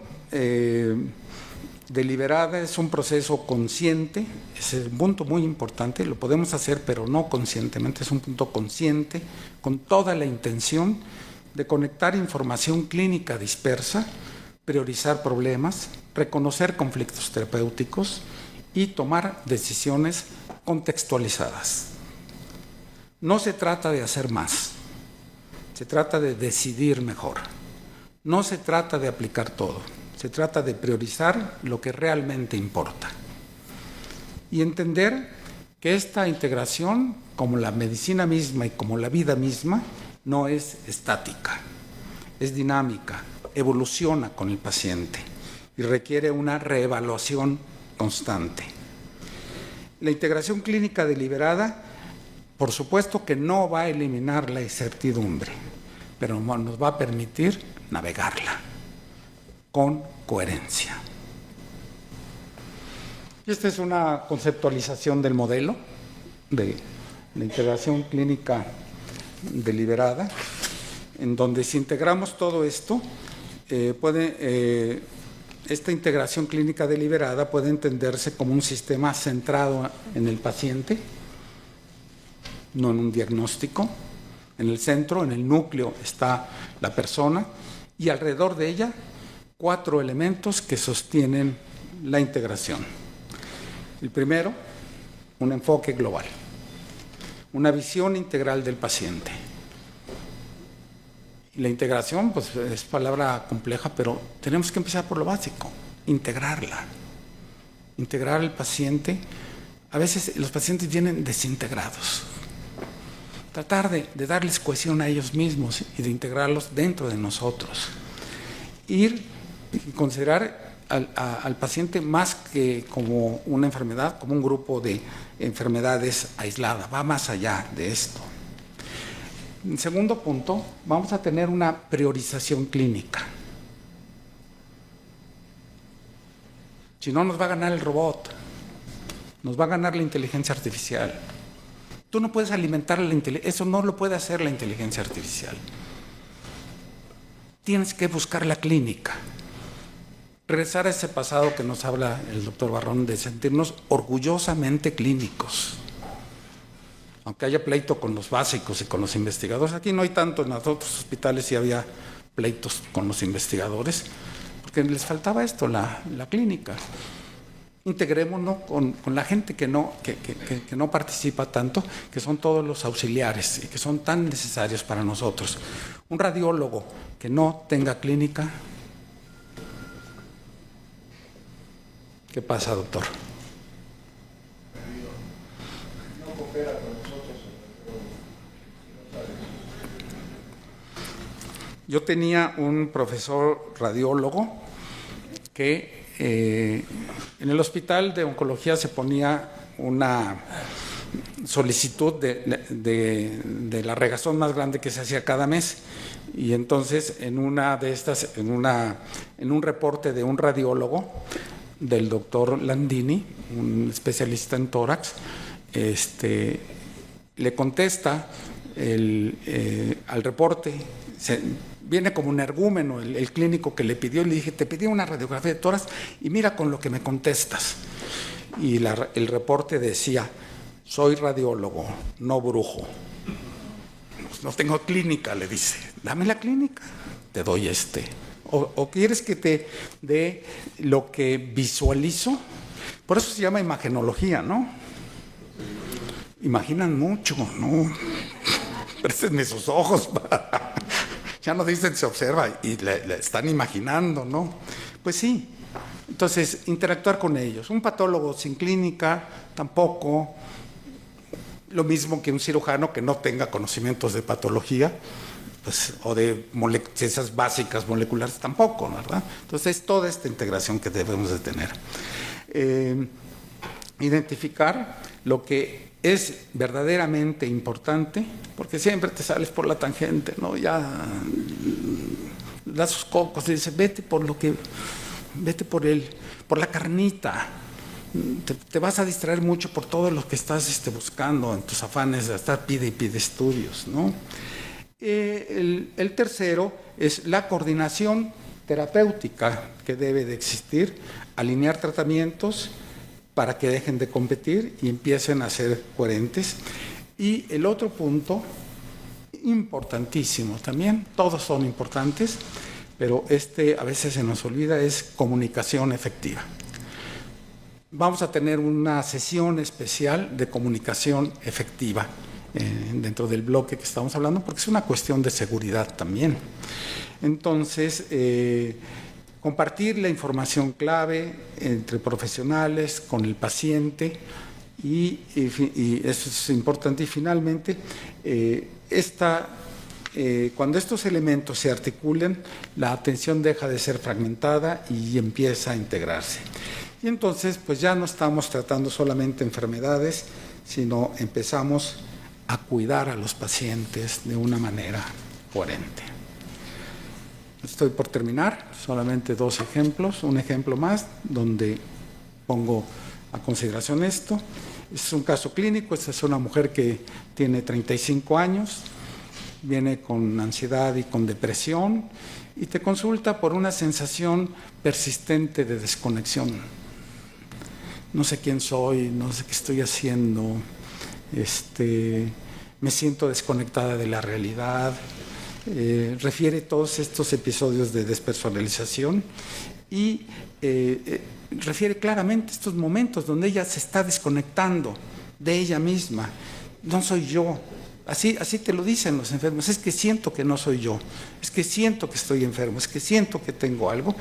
deliberada, es un proceso consciente, ese es un punto muy importante, lo podemos hacer pero no conscientemente, es un punto consciente, con toda la intención de conectar información clínica dispersa, priorizar problemas, reconocer conflictos terapéuticos y tomar decisiones contextualizadas. No se trata de hacer más, se trata de decidir mejor. No se trata de aplicar todo, se trata de priorizar lo que realmente importa. Y entender que esta integración como la medicina misma y como la vida misma, no es estática, es dinámica, evoluciona con el paciente y requiere una reevaluación constante. La integración clínica deliberada, por supuesto que no va a eliminar la incertidumbre, pero nos va a permitir navegarla con coherencia. Esta es una conceptualización del modelo de la integración clínica deliberada, en donde si integramos todo esto, esta integración clínica deliberada puede entenderse como un sistema centrado en el paciente, no en un diagnóstico. En el centro, en el núcleo, está la persona y alrededor de ella 4 elementos que sostienen la integración. El primero, un enfoque global, una visión integral del paciente. Y la integración, pues es palabra compleja, pero tenemos que empezar por lo básico, integrarla. Integrar al paciente. A veces los pacientes vienen desintegrados. Tratar de darles cohesión a ellos mismos y de integrarlos dentro de nosotros. Ir y considerar al paciente más que como una enfermedad, como un grupo de enfermedades aisladas, va más allá de esto. En segundo punto, vamos a tener una priorización clínica. Si no, nos va a ganar el robot, nos va a ganar la inteligencia artificial. Tú no puedes alimentar la inteligencia, eso no lo puede hacer la inteligencia artificial. Tienes que buscar la clínica. Regresar a ese pasado que nos habla el doctor Barrón de sentirnos orgullosamente clínicos. Aunque haya pleito con los básicos y con los investigadores, aquí no hay tanto, en los otros hospitales sí había pleitos con los investigadores, porque les faltaba esto, la clínica. Integrémonos con la gente que no participa tanto, que son todos los auxiliares y que son tan necesarios para nosotros. Un radiólogo que no tenga clínica, ¿qué pasa, doctor? No coopera con nosotros. Yo tenía un profesor radiólogo que en el hospital de oncología se ponía una solicitud de la regazón más grande que se hacía cada mes, y entonces en una de estas, en un reporte de un radiólogo del doctor Landini, un especialista en tórax, le contesta al reporte. Viene como un energúmeno el clínico que le pidió, y le dije, te pedí una radiografía de tórax y mira con lo que me contestas. Y el reporte decía, soy radiólogo, no brujo. Pues no tengo clínica, le dice, dame la clínica, te doy o quieres que te dé lo que visualizo. Por eso se llama imagenología, ¿no? Imaginan mucho, ¿no? Préstenme sus ojos. Ya no dicen se observa y le están imaginando, ¿no? Pues sí. Entonces, interactuar con ellos. Un patólogo sin clínica, tampoco. Lo mismo que un cirujano que no tenga conocimientos de patología, pues, o de ciencias básicas moleculares, tampoco, ¿verdad? Entonces, es toda esta integración que debemos de tener. Identificar lo que es verdaderamente importante, porque siempre te sales por la tangente, ¿no? Ya das sus cocos y dices, vete por la carnita. Te vas a distraer mucho por todo lo que estás buscando en tus afanes de estar pide y pide estudios, ¿no? El tercero es la coordinación terapéutica que debe de existir, alinear tratamientos para que dejen de competir y empiecen a ser coherentes. Y el otro punto, importantísimo también, todos son importantes, pero a veces se nos olvida, es comunicación efectiva. Vamos a tener una sesión especial de comunicación efectiva dentro del bloque que estamos hablando, porque es una cuestión de seguridad también. Entonces, compartir la información clave entre profesionales, con el paciente y eso es importante. Y finalmente, cuando estos elementos se articulan, la atención deja de ser fragmentada y empieza a integrarse. Y entonces, pues ya no estamos tratando solamente enfermedades, sino empezamos a cuidar a los pacientes de una manera coherente. Estoy por terminar, solamente 2 ejemplos. Un ejemplo más donde pongo a consideración esto. Este es un caso clínico. Esta es una mujer que tiene 35 años, viene con ansiedad y con depresión y te consulta por una sensación persistente de desconexión. No sé quién soy, no sé qué estoy haciendo, me siento desconectada de la realidad. Refiere todos estos episodios de despersonalización y refiere claramente estos momentos donde ella se está desconectando de ella misma. No soy yo. Así te lo dicen los enfermos. Es que siento que no soy yo. Es que siento que estoy enfermo. Es que siento que tengo algo.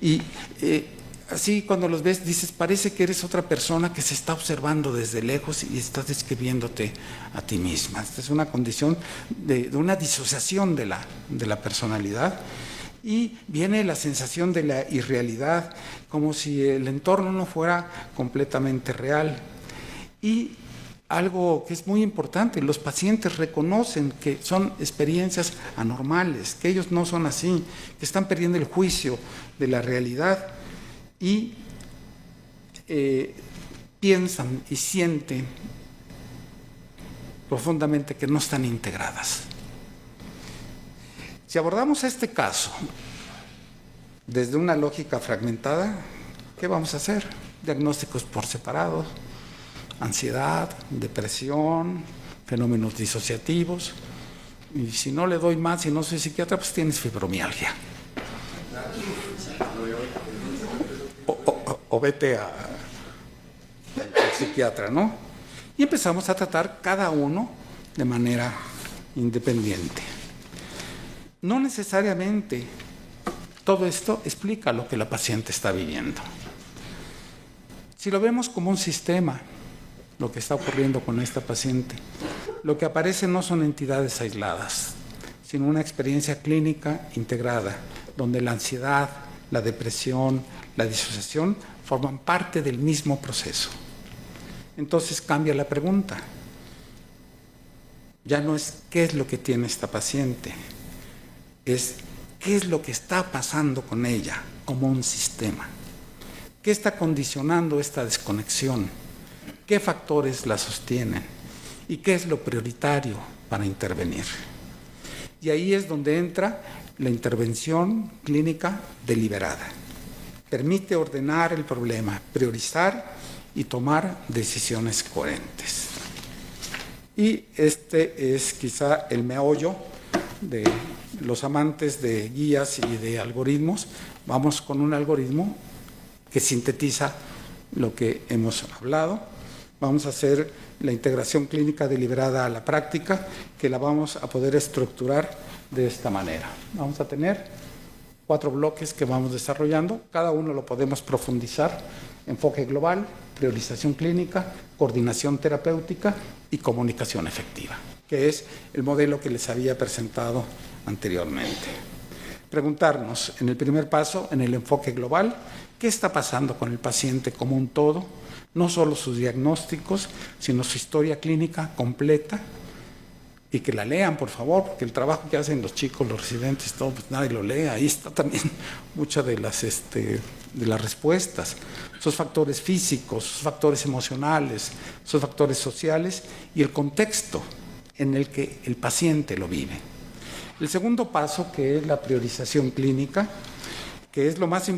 Y así cuando los ves dices, parece que eres otra persona que se está observando desde lejos y estás describiéndote a ti misma. Esta es una condición de una disociación de la personalidad. Y viene la sensación de la irrealidad, como si el entorno no fuera completamente real. Y algo que es muy importante, los pacientes reconocen que son experiencias anormales, que ellos no son así, que están perdiendo el juicio de la realidad y piensan y sienten profundamente que no están integradas. Si abordamos este caso desde una lógica fragmentada, ¿qué vamos a hacer? Diagnósticos por separado, ansiedad, depresión, fenómenos disociativos. Y si no le doy más, si no soy psiquiatra, pues tienes fibromialgia. O vete al psiquiatra, ¿no? Y empezamos a tratar cada uno de manera independiente. No necesariamente todo esto explica lo que la paciente está viviendo. Si lo vemos como un sistema, lo que está ocurriendo con esta paciente, lo que aparece no son entidades aisladas, sino una experiencia clínica integrada, donde la ansiedad, la depresión, la disociación forman parte del mismo proceso. Entonces cambia la pregunta. Ya no es qué es lo que tiene esta paciente, es qué es lo que está pasando con ella como un sistema. ¿Qué está condicionando esta desconexión? ¿Qué factores la sostienen? ¿Y qué es lo prioritario para intervenir? Y ahí es donde entra la intervención clínica deliberada. Permite ordenar el problema, priorizar y tomar decisiones coherentes. Y este es quizá el meollo de los amantes de guías y de algoritmos. Vamos con un algoritmo que sintetiza lo que hemos hablado. Vamos a hacer la integración clínica deliberada a la práctica, que la vamos a poder estructurar de esta manera. Vamos a tener 4 bloques que vamos desarrollando. Cada uno lo podemos profundizar: enfoque global, priorización clínica, coordinación terapéutica y comunicación efectiva, que es el modelo que les había presentado anteriormente. Preguntarnos, en el primer paso, en el enfoque global, ¿qué está pasando con el paciente como un todo? No solo sus diagnósticos, sino su historia clínica completa, y que la lean, por favor, porque el trabajo que hacen los chicos, los residentes, todo, pues nadie lo lee. Ahí está también muchas de las respuestas. Sus factores físicos, sus factores emocionales, sus factores sociales y el contexto en el que el paciente lo vive. El segundo paso, que es la priorización clínica, que es lo más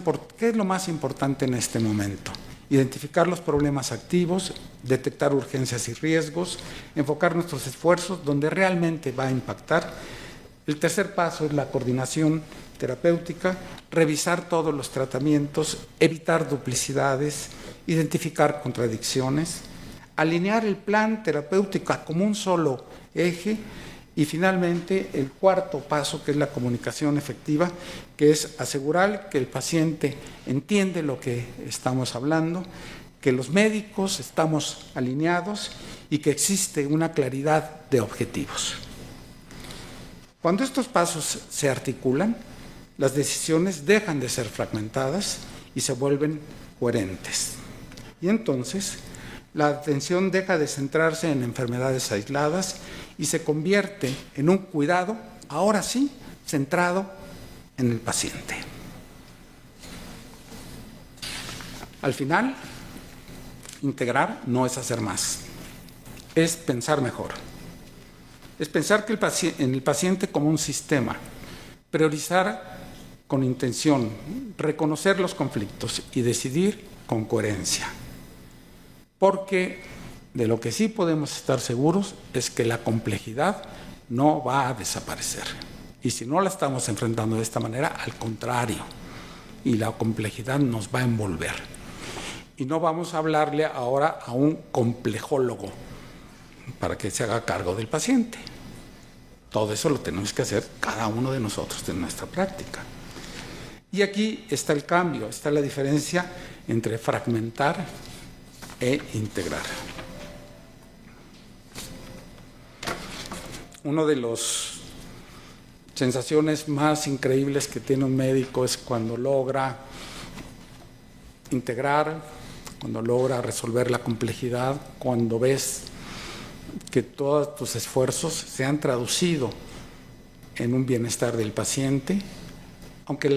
importante en este momento. Identificar los problemas activos, detectar urgencias y riesgos, enfocar nuestros esfuerzos donde realmente va a impactar. El tercer paso es la coordinación terapéutica, revisar todos los tratamientos, evitar duplicidades, identificar contradicciones, alinear el plan terapéutico como un solo eje. Y finalmente, el cuarto paso, que es la comunicación efectiva, que es asegurar que el paciente entiende lo que estamos hablando, que los médicos estamos alineados y que existe una claridad de objetivos. Cuando estos pasos se articulan, las decisiones dejan de ser fragmentadas y se vuelven coherentes. Y entonces, la atención deja de centrarse en enfermedades aisladas y se convierte en un cuidado, ahora sí, centrado en el paciente. Al final, integrar no es hacer más, es pensar mejor. Es pensar en el paciente como un sistema, priorizar con intención, reconocer los conflictos y decidir con coherencia. Porque de lo que sí podemos estar seguros es que la complejidad no va a desaparecer. Y si no la estamos enfrentando de esta manera, al contrario, y la complejidad nos va a envolver. Y no vamos a hablarle ahora a un complejólogo para que se haga cargo del paciente. Todo eso lo tenemos que hacer cada uno de nosotros en nuestra práctica. Y aquí está el cambio, está la diferencia entre fragmentar e integrar. Una de las sensaciones más increíbles que tiene un médico es cuando logra integrar, cuando logra resolver la complejidad, cuando ves que todos tus esfuerzos se han traducido en un bienestar del paciente. Aunque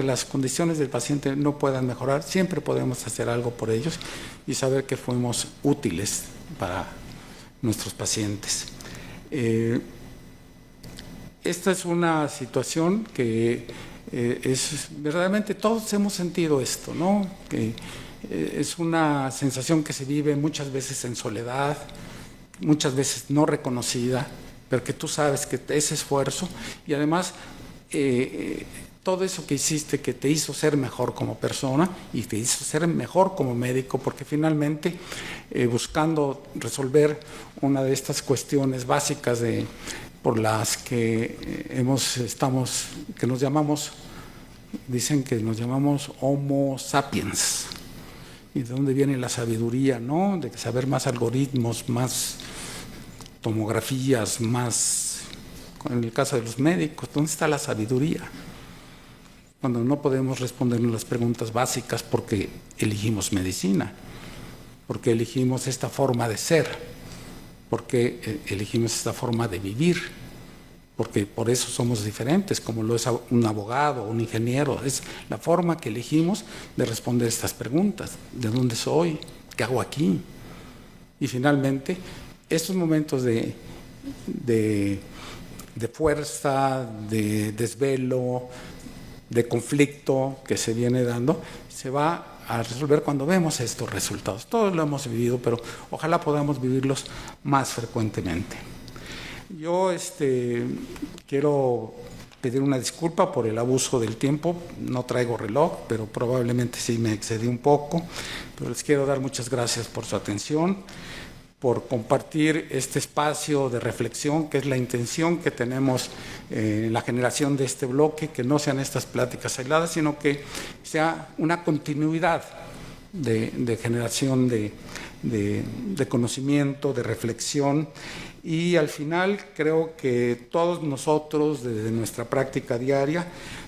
las condiciones del paciente no puedan mejorar, siempre podemos hacer algo por ellos y saber que fuimos útiles para nuestros pacientes. Esta es una situación que es verdaderamente, todos hemos sentido esto, ¿no? Que es una sensación que se vive muchas veces en soledad, muchas veces no reconocida, pero que tú sabes que ese esfuerzo y además todo eso que hiciste que te hizo ser mejor como persona y te hizo ser mejor como médico, porque finalmente buscando resolver una de estas cuestiones básicas por las que que nos llamamos, dicen que nos llamamos Homo sapiens. ¿Y de dónde viene la sabiduría, no? De saber más algoritmos, más tomografías, más, en el caso de los médicos, ¿dónde está la sabiduría? Cuando no podemos respondernos las preguntas básicas porque elegimos medicina, porque elegimos esta forma de ser, porque elegimos esta forma de vivir, porque por eso somos diferentes, como lo es un abogado, un ingeniero. Es la forma que elegimos de responder estas preguntas. ¿De dónde soy? ¿Qué hago aquí? Y finalmente, estos momentos de fuerza, de desvelo, de conflicto que se viene dando, se va a resolver cuando vemos estos resultados. Todos lo hemos vivido, pero ojalá podamos vivirlos más frecuentemente. Yo quiero pedir una disculpa por el abuso del tiempo. No traigo reloj, pero probablemente sí me excedí un poco. Pero les quiero dar muchas gracias por su atención, por compartir este espacio de reflexión, que es la intención que tenemos en la generación de este bloque, que no sean estas pláticas aisladas, sino que sea una continuidad de generación de conocimiento, de reflexión. Y al final creo que todos nosotros, desde nuestra práctica diaria,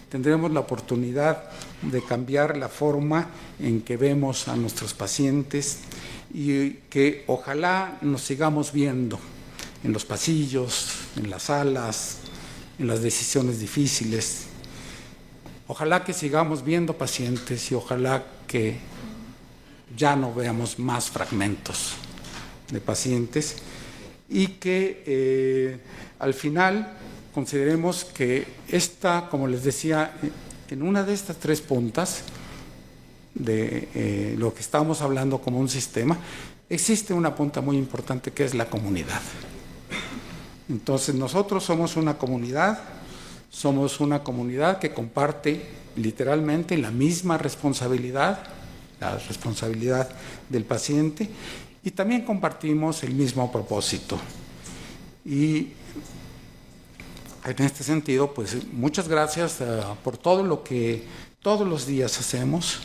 tendremos la oportunidad de cambiar la forma en que vemos a nuestros pacientes y que ojalá nos sigamos viendo en los pasillos, en las salas, en las decisiones difíciles. Ojalá que sigamos viendo pacientes y ojalá que ya no veamos más fragmentos de pacientes y que al final consideremos que como les decía, en una de estas tres puntas de lo que estamos hablando como un sistema, existe una punta muy importante que es la comunidad. Entonces nosotros somos una comunidad que comparte literalmente la misma responsabilidad, la responsabilidad del paciente, y también compartimos el mismo propósito. Y en este sentido, pues muchas gracias por todo lo que todos los días hacemos,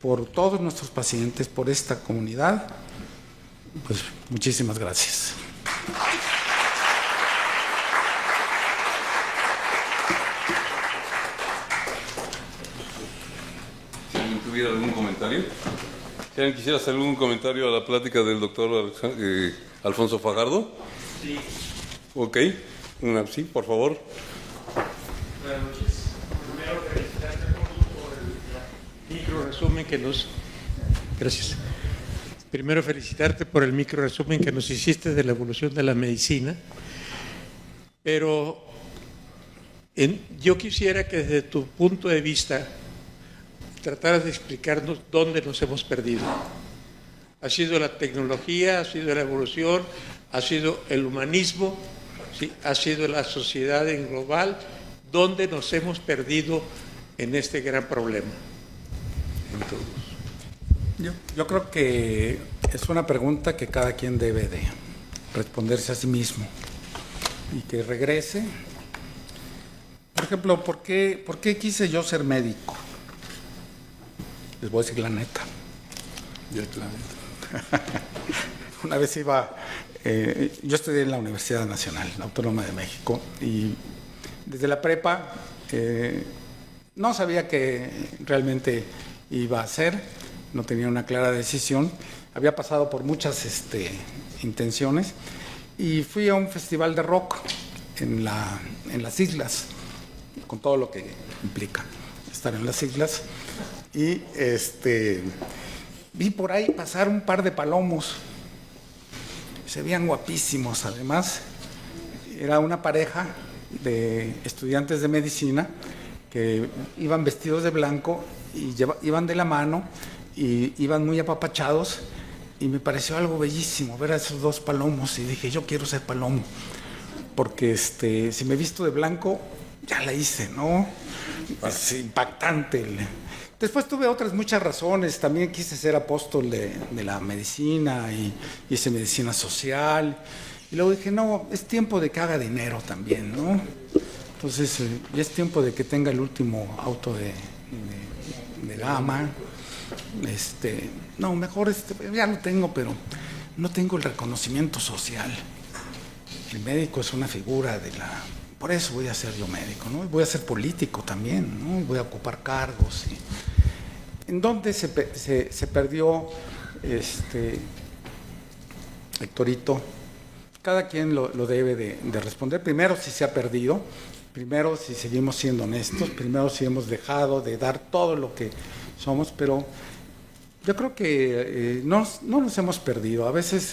por todos nuestros pacientes, por esta comunidad. Pues muchísimas gracias. Si alguien tuviera algún comentario. Si alguien quisiera hacer algún comentario a la plática del doctor Alfonso Fajardo. Sí. Ok. Sí, por favor. Buenas noches. Primero felicitarte por el micro resumen que nos... Gracias. Primero felicitarte por el micro resumen que nos hiciste de la evolución de la medicina, pero yo quisiera que desde tu punto de vista trataras de explicarnos dónde nos hemos perdido. Ha sido la tecnología, ha sido la evolución, ha sido el humanismo, ¿sí? Ha sido la sociedad en global, ¿dónde nos hemos perdido en este gran problema? En todos. Yo creo que es una pregunta que cada quien debe de responderse a sí mismo y que regrese. Por ejemplo, ¿por qué quise yo ser médico? Les voy a decir la neta. Una vez yo estudié en la Universidad Nacional, la Autónoma de México, y desde la prepa no sabía qué realmente iba a hacer. No tenía una clara decisión, había pasado por muchas intenciones y fui a un festival de rock en las islas, con todo lo que implica estar en las islas, y vi por ahí pasar un par de palomos, se veían guapísimos. Además, era una pareja de estudiantes de medicina que iban vestidos de blanco y iban de la mano y iban muy apapachados, y me pareció algo bellísimo ver a esos dos palomos y dije, yo quiero ser palomo, porque si me visto de blanco, ya la hice, ¿no? Es impactante. Después tuve otras muchas razones, también quise ser apóstol de la medicina y hice medicina social, y luego dije, no, es tiempo de que haga dinero también, ¿no? Entonces, ya es tiempo de que tenga el último auto de gama. No, mejor ya lo tengo, pero no tengo el reconocimiento social. El médico es una figura por eso voy a ser yo médico, ¿no? Voy a ser político también, ¿no? Voy a ocupar cargos. ¿En dónde se perdió, Héctorito? Cada quien lo debe de responder. Primero, si se ha perdido. Primero, si seguimos siendo honestos. Primero, si hemos dejado de dar todo lo que somos, pero yo creo que no nos hemos perdido. A veces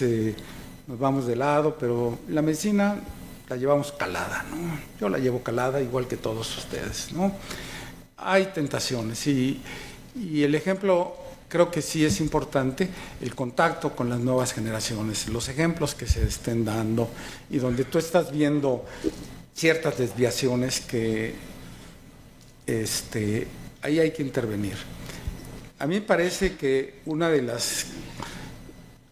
nos vamos de lado, pero la medicina la llevamos calada, ¿no? Yo la llevo calada igual que todos ustedes, ¿no? Hay tentaciones y el ejemplo creo que sí es importante, el contacto con las nuevas generaciones, los ejemplos que se estén dando y donde tú estás viendo ciertas desviaciones que ahí hay que intervenir. A mí me parece que una de las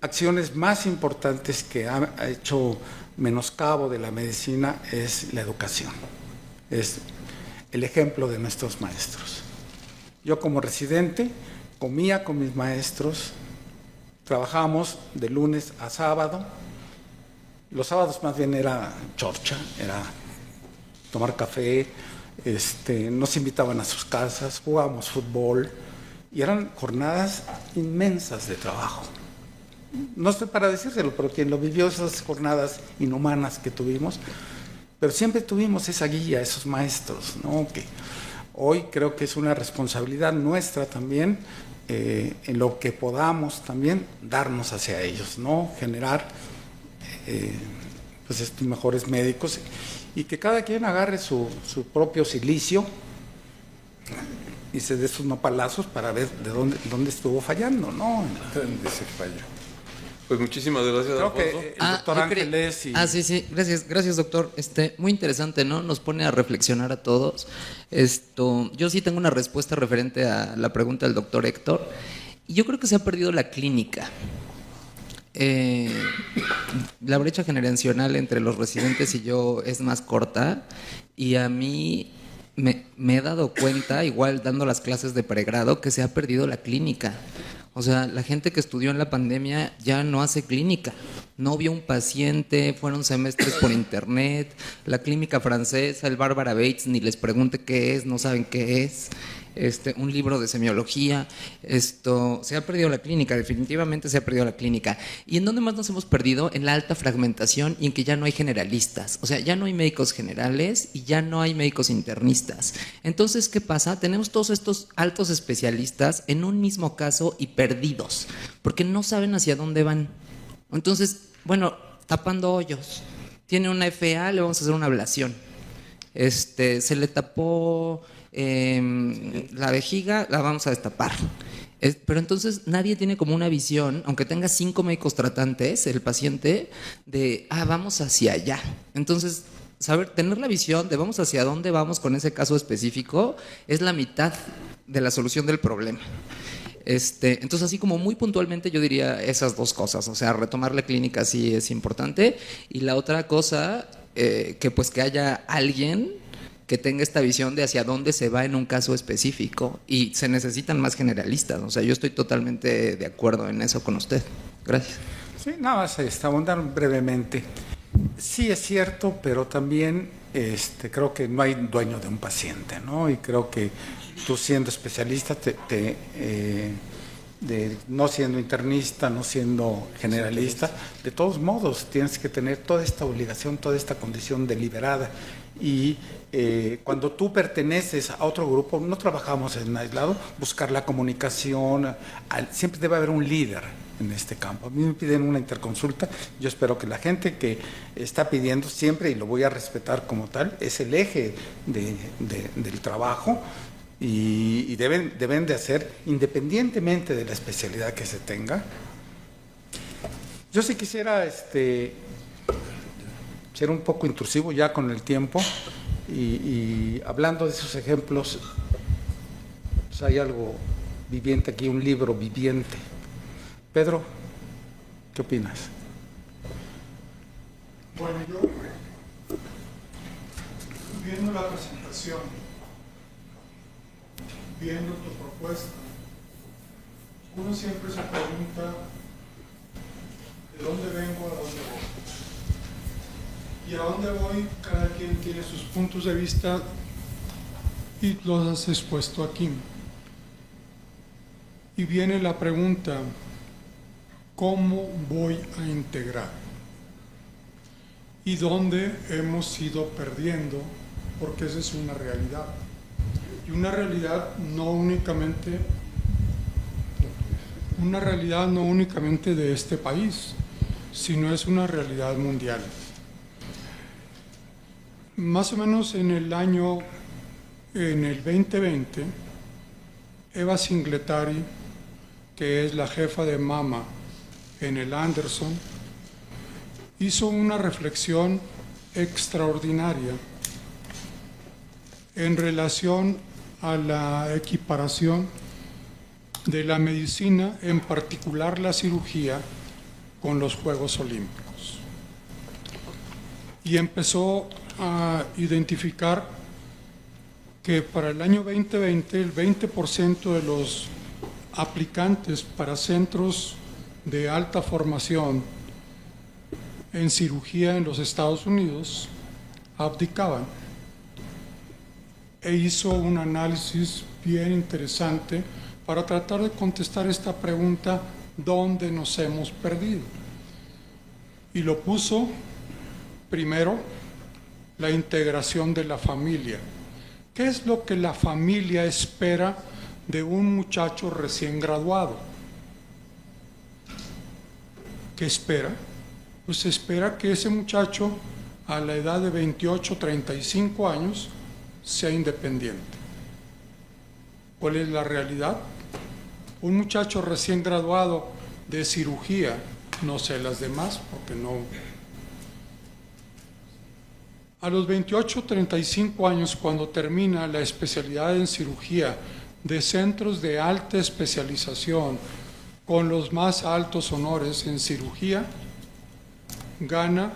acciones más importantes que ha hecho menoscabo de la medicina es la educación, es el ejemplo de nuestros maestros. Yo como residente comía con mis maestros, trabajábamos de lunes a sábado, los sábados más bien era chorcha, era tomar café, nos invitaban a sus casas, jugábamos fútbol y eran jornadas inmensas de trabajo. No estoy para decírselo, pero quien lo vivió, esas jornadas inhumanas que tuvimos, pero siempre tuvimos esa guía, esos maestros, ¿no? Que hoy creo que es una responsabilidad nuestra también, en lo que podamos también darnos hacia ellos, ¿no? Generar pues estos mejores médicos y que cada quien agarre su propio silicio y se dé sus nopalazos para ver de dónde estuvo fallando, ¿no? ¿Dónde se falla? Pues muchísimas gracias, Creo Alfonso. que el doctor Ángeles sí, gracias doctor. Muy interesante, ¿no? Nos pone a reflexionar a todos. Yo sí tengo una respuesta referente a la pregunta del doctor Héctor. Y yo creo que se ha perdido la clínica. La brecha generacional entre los residentes y yo es más corta y a mí me he dado cuenta, igual dando las clases de pregrado, que se ha perdido la clínica. O sea, la gente que estudió en la pandemia ya no hace clínica. No vio un paciente, fueron semestres por internet. La clínica francesa, el Bárbara Bates, ni les pregunte qué es, no saben qué es. Un libro de semiología. Se ha perdido la clínica, definitivamente se ha perdido la clínica. ¿Y en dónde más nos hemos perdido? En la alta fragmentación y en que ya no hay generalistas. O sea, ya no hay médicos generales y ya no hay médicos internistas. Entonces, ¿qué pasa? Tenemos todos estos altos especialistas en un mismo caso y perdidos, porque no saben hacia dónde van. Entonces, bueno, tapando hoyos. Tiene una FA, le vamos a hacer una ablación. Se le tapó la vejiga, la vamos a destapar. Pero entonces nadie tiene como una visión, aunque tenga 5 médicos tratantes, el paciente, de, vamos hacia allá. Entonces, tener la visión de vamos hacia dónde vamos con ese caso específico es la mitad de la solución del problema. Entonces, así como muy puntualmente yo diría esas dos cosas, o sea, retomar la clínica sí es importante, y la otra cosa, que haya alguien que tenga esta visión de hacia dónde se va en un caso específico, y se necesitan más generalistas. O sea, yo estoy totalmente de acuerdo en eso con usted. Gracias. Sí, nada más abundar brevemente. Sí es cierto, pero también creo que no hay dueño de un paciente, ¿no? Y creo que tú, siendo especialista, no siendo internista, no siendo generalista, de todos modos tienes que tener toda esta obligación, toda esta condición deliberada. Y cuando tú perteneces a otro grupo, no trabajamos en aislado, buscar la comunicación, siempre debe haber un líder en este campo. A mí me piden una interconsulta, yo espero que la gente que está pidiendo siempre, y lo voy a respetar como tal, es el eje del trabajo, y deben de hacer independientemente de la especialidad que se tenga. Yo sí quisiera ser un poco intrusivo ya con el tiempo, y hablando de esos ejemplos, pues hay algo viviente aquí, un libro viviente. Pedro, ¿qué opinas? Bueno, yo, viendo la presentación, viendo tu propuesta, uno siempre se pregunta de dónde vengo, a dónde voy. Y a dónde voy, cada quien tiene sus puntos de vista y los has expuesto aquí. Y viene la pregunta, ¿cómo voy a integrar? ¿Y dónde hemos ido perdiendo? Porque esa es una realidad. Y una realidad no únicamente de este país, sino es una realidad mundial. Más o menos en el 2020, Eva Singletary, que es la jefa de mama en el Anderson, hizo una reflexión extraordinaria en relación a la equiparación de la medicina, en particular la cirugía, con los Juegos Olímpicos. Y empezó a identificar que para el año 2020 el 20% de los aplicantes para centros de alta formación en cirugía en los Estados Unidos abdicaban, e hizo un análisis bien interesante para tratar de contestar esta pregunta, ¿dónde nos hemos perdido? Y lo puso primero, la integración de la familia. ¿Qué es lo que la familia espera de un muchacho recién graduado? ¿Qué espera? Pues espera que ese muchacho, a la edad de 28, 35 años, sea independiente. ¿Cuál es la realidad? Un muchacho recién graduado de cirugía, no sé las demás, porque no... A los 28, 35 años, cuando termina la especialidad en cirugía de centros de alta especialización con los más altos honores en cirugía, gana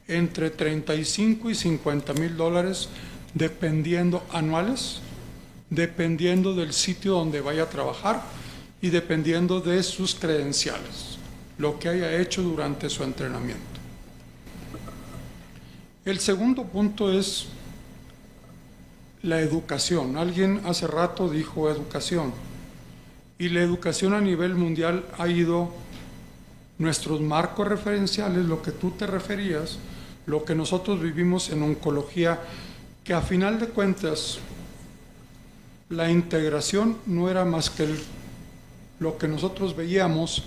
entre $35,000 y $50,000 dependiendo anuales, dependiendo del sitio donde vaya a trabajar y dependiendo de sus credenciales, lo que haya hecho durante su entrenamiento. El segundo punto es la educación. Alguien hace rato dijo educación, y la educación a nivel mundial ha ido, nuestros marcos referenciales, lo que tú te referías, lo que nosotros vivimos en oncología, que a final de cuentas la integración no era más que lo que nosotros veíamos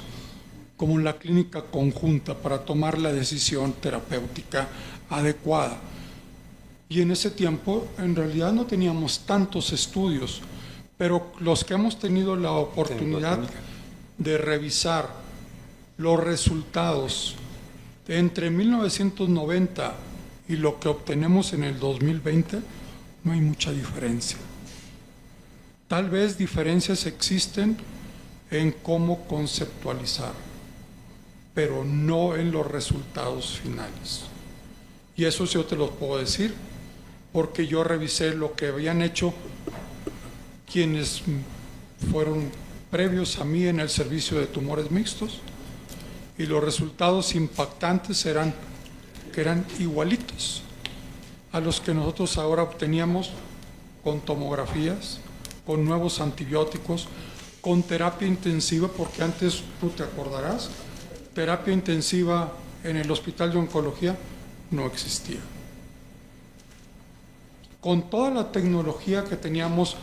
como la clínica conjunta para tomar la decisión terapéutica adecuada. Y en ese tiempo en realidad no teníamos tantos estudios, pero los que hemos tenido la oportunidad de revisar los resultados entre 1990 y lo que obtenemos en el 2020, no hay mucha diferencia. Tal vez diferencias existen en cómo conceptualizar, pero no en los resultados finales. Y eso sí yo te lo puedo decir, porque yo revisé lo que habían hecho quienes fueron previos a mí en el servicio de tumores mixtos, y los resultados impactantes eran igualitos a los que nosotros ahora obteníamos con tomografías, con nuevos antibióticos, con terapia intensiva, porque antes, tú te acordarás, terapia intensiva en el hospital de oncología no existía. Con toda la tecnología que teníamos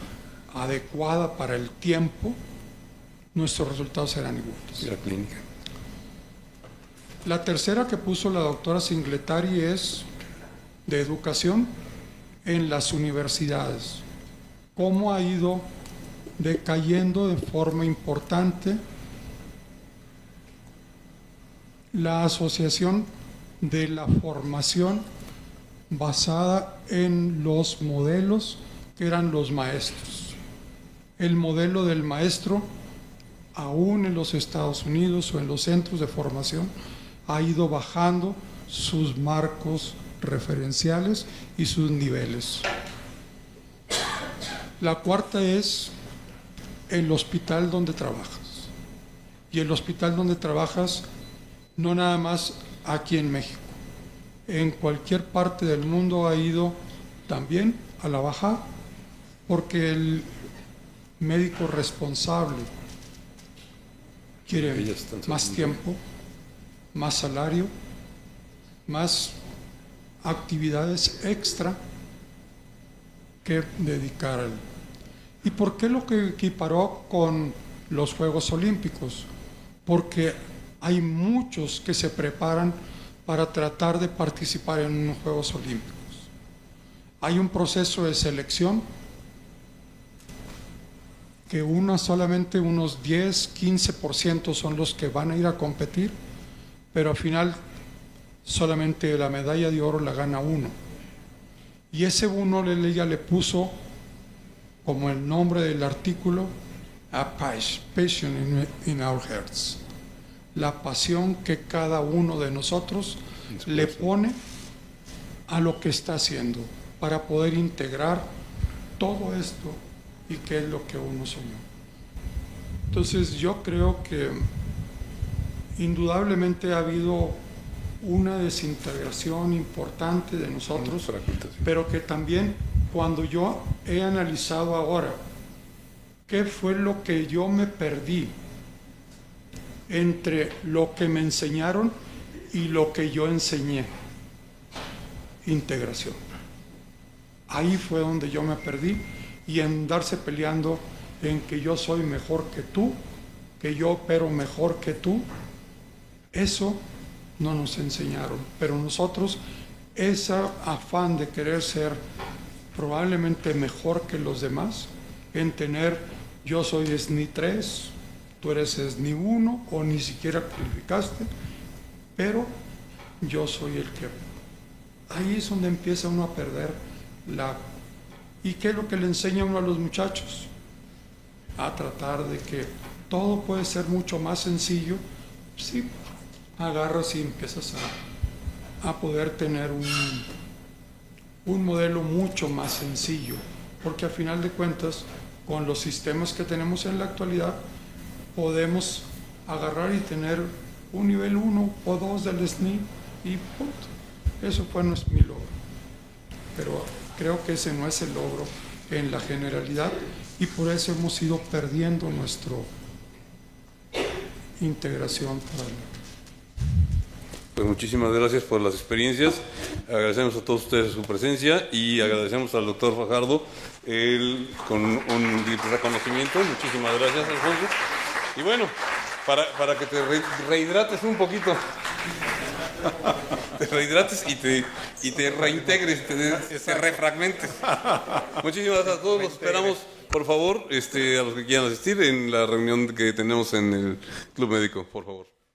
adecuada para el tiempo, nuestros resultados eran iguales. La clínica. La tercera que puso la doctora Singletary es de educación en las universidades. Cómo ha ido decayendo de forma importante la asociación de la formación basada en los modelos que eran los maestros. El modelo del maestro, aún en los Estados Unidos o en los centros de formación, ha ido bajando sus marcos referenciales y sus niveles. La cuarta es el hospital donde trabajas. Y el hospital donde trabajas, no nada más aquí en México, en cualquier parte del mundo ha ido también a la baja, porque el médico responsable quiere más tiempo, más salario, más actividades extra que dedicar al... ¿Y por qué lo que equiparó con los Juegos Olímpicos? Porque hay muchos que se preparan para tratar de participar en unos Juegos Olímpicos. Hay un proceso de selección que solamente unos 10, 15% son los que van a ir a competir, pero al final solamente la medalla de oro la gana uno. Y ese uno ella le puso, como el nombre del artículo, a passion in our hearts. La pasión que cada uno de nosotros le pone a lo que está haciendo para poder integrar todo esto y qué es lo que uno soñó. Entonces yo creo que indudablemente ha habido una desintegración importante de nosotros, pero que también cuando yo he analizado ahora qué fue lo que yo me perdí entre lo que me enseñaron y lo que yo enseñé, integración. Ahí fue donde yo me perdí, y en darse peleando en que yo soy mejor que tú, que yo opero mejor que tú, eso no nos enseñaron. Pero nosotros, ese afán de querer ser probablemente mejor que los demás, en tener, yo soy SNI 3, tú eres SNI 1 o ni siquiera calificaste, pero yo soy el que... Ahí es donde empieza uno a perder la... ¿Y qué es lo que le enseña uno a los muchachos? A tratar de que todo puede ser mucho más sencillo si agarras y empiezas a poder tener un modelo mucho más sencillo, porque a final de cuentas, con los sistemas que tenemos en la actualidad, podemos agarrar y tener un nivel 1 o 2 del SNI y punto. Eso fue mi logro. Pero creo que ese no es el logro en la generalidad y por eso hemos ido perdiendo nuestra integración. Pues muchísimas gracias por las experiencias, agradecemos a todos ustedes su presencia y agradecemos al doctor Fajardo con un reconocimiento. Muchísimas gracias, Alfonso. Y bueno, para que te rehidrates un poquito, te rehidrates y te reintegres, te refragmentes. Muchísimas gracias a todos, los esperamos, por favor, a los que quieran asistir en la reunión que tenemos en el Club Médico, por favor.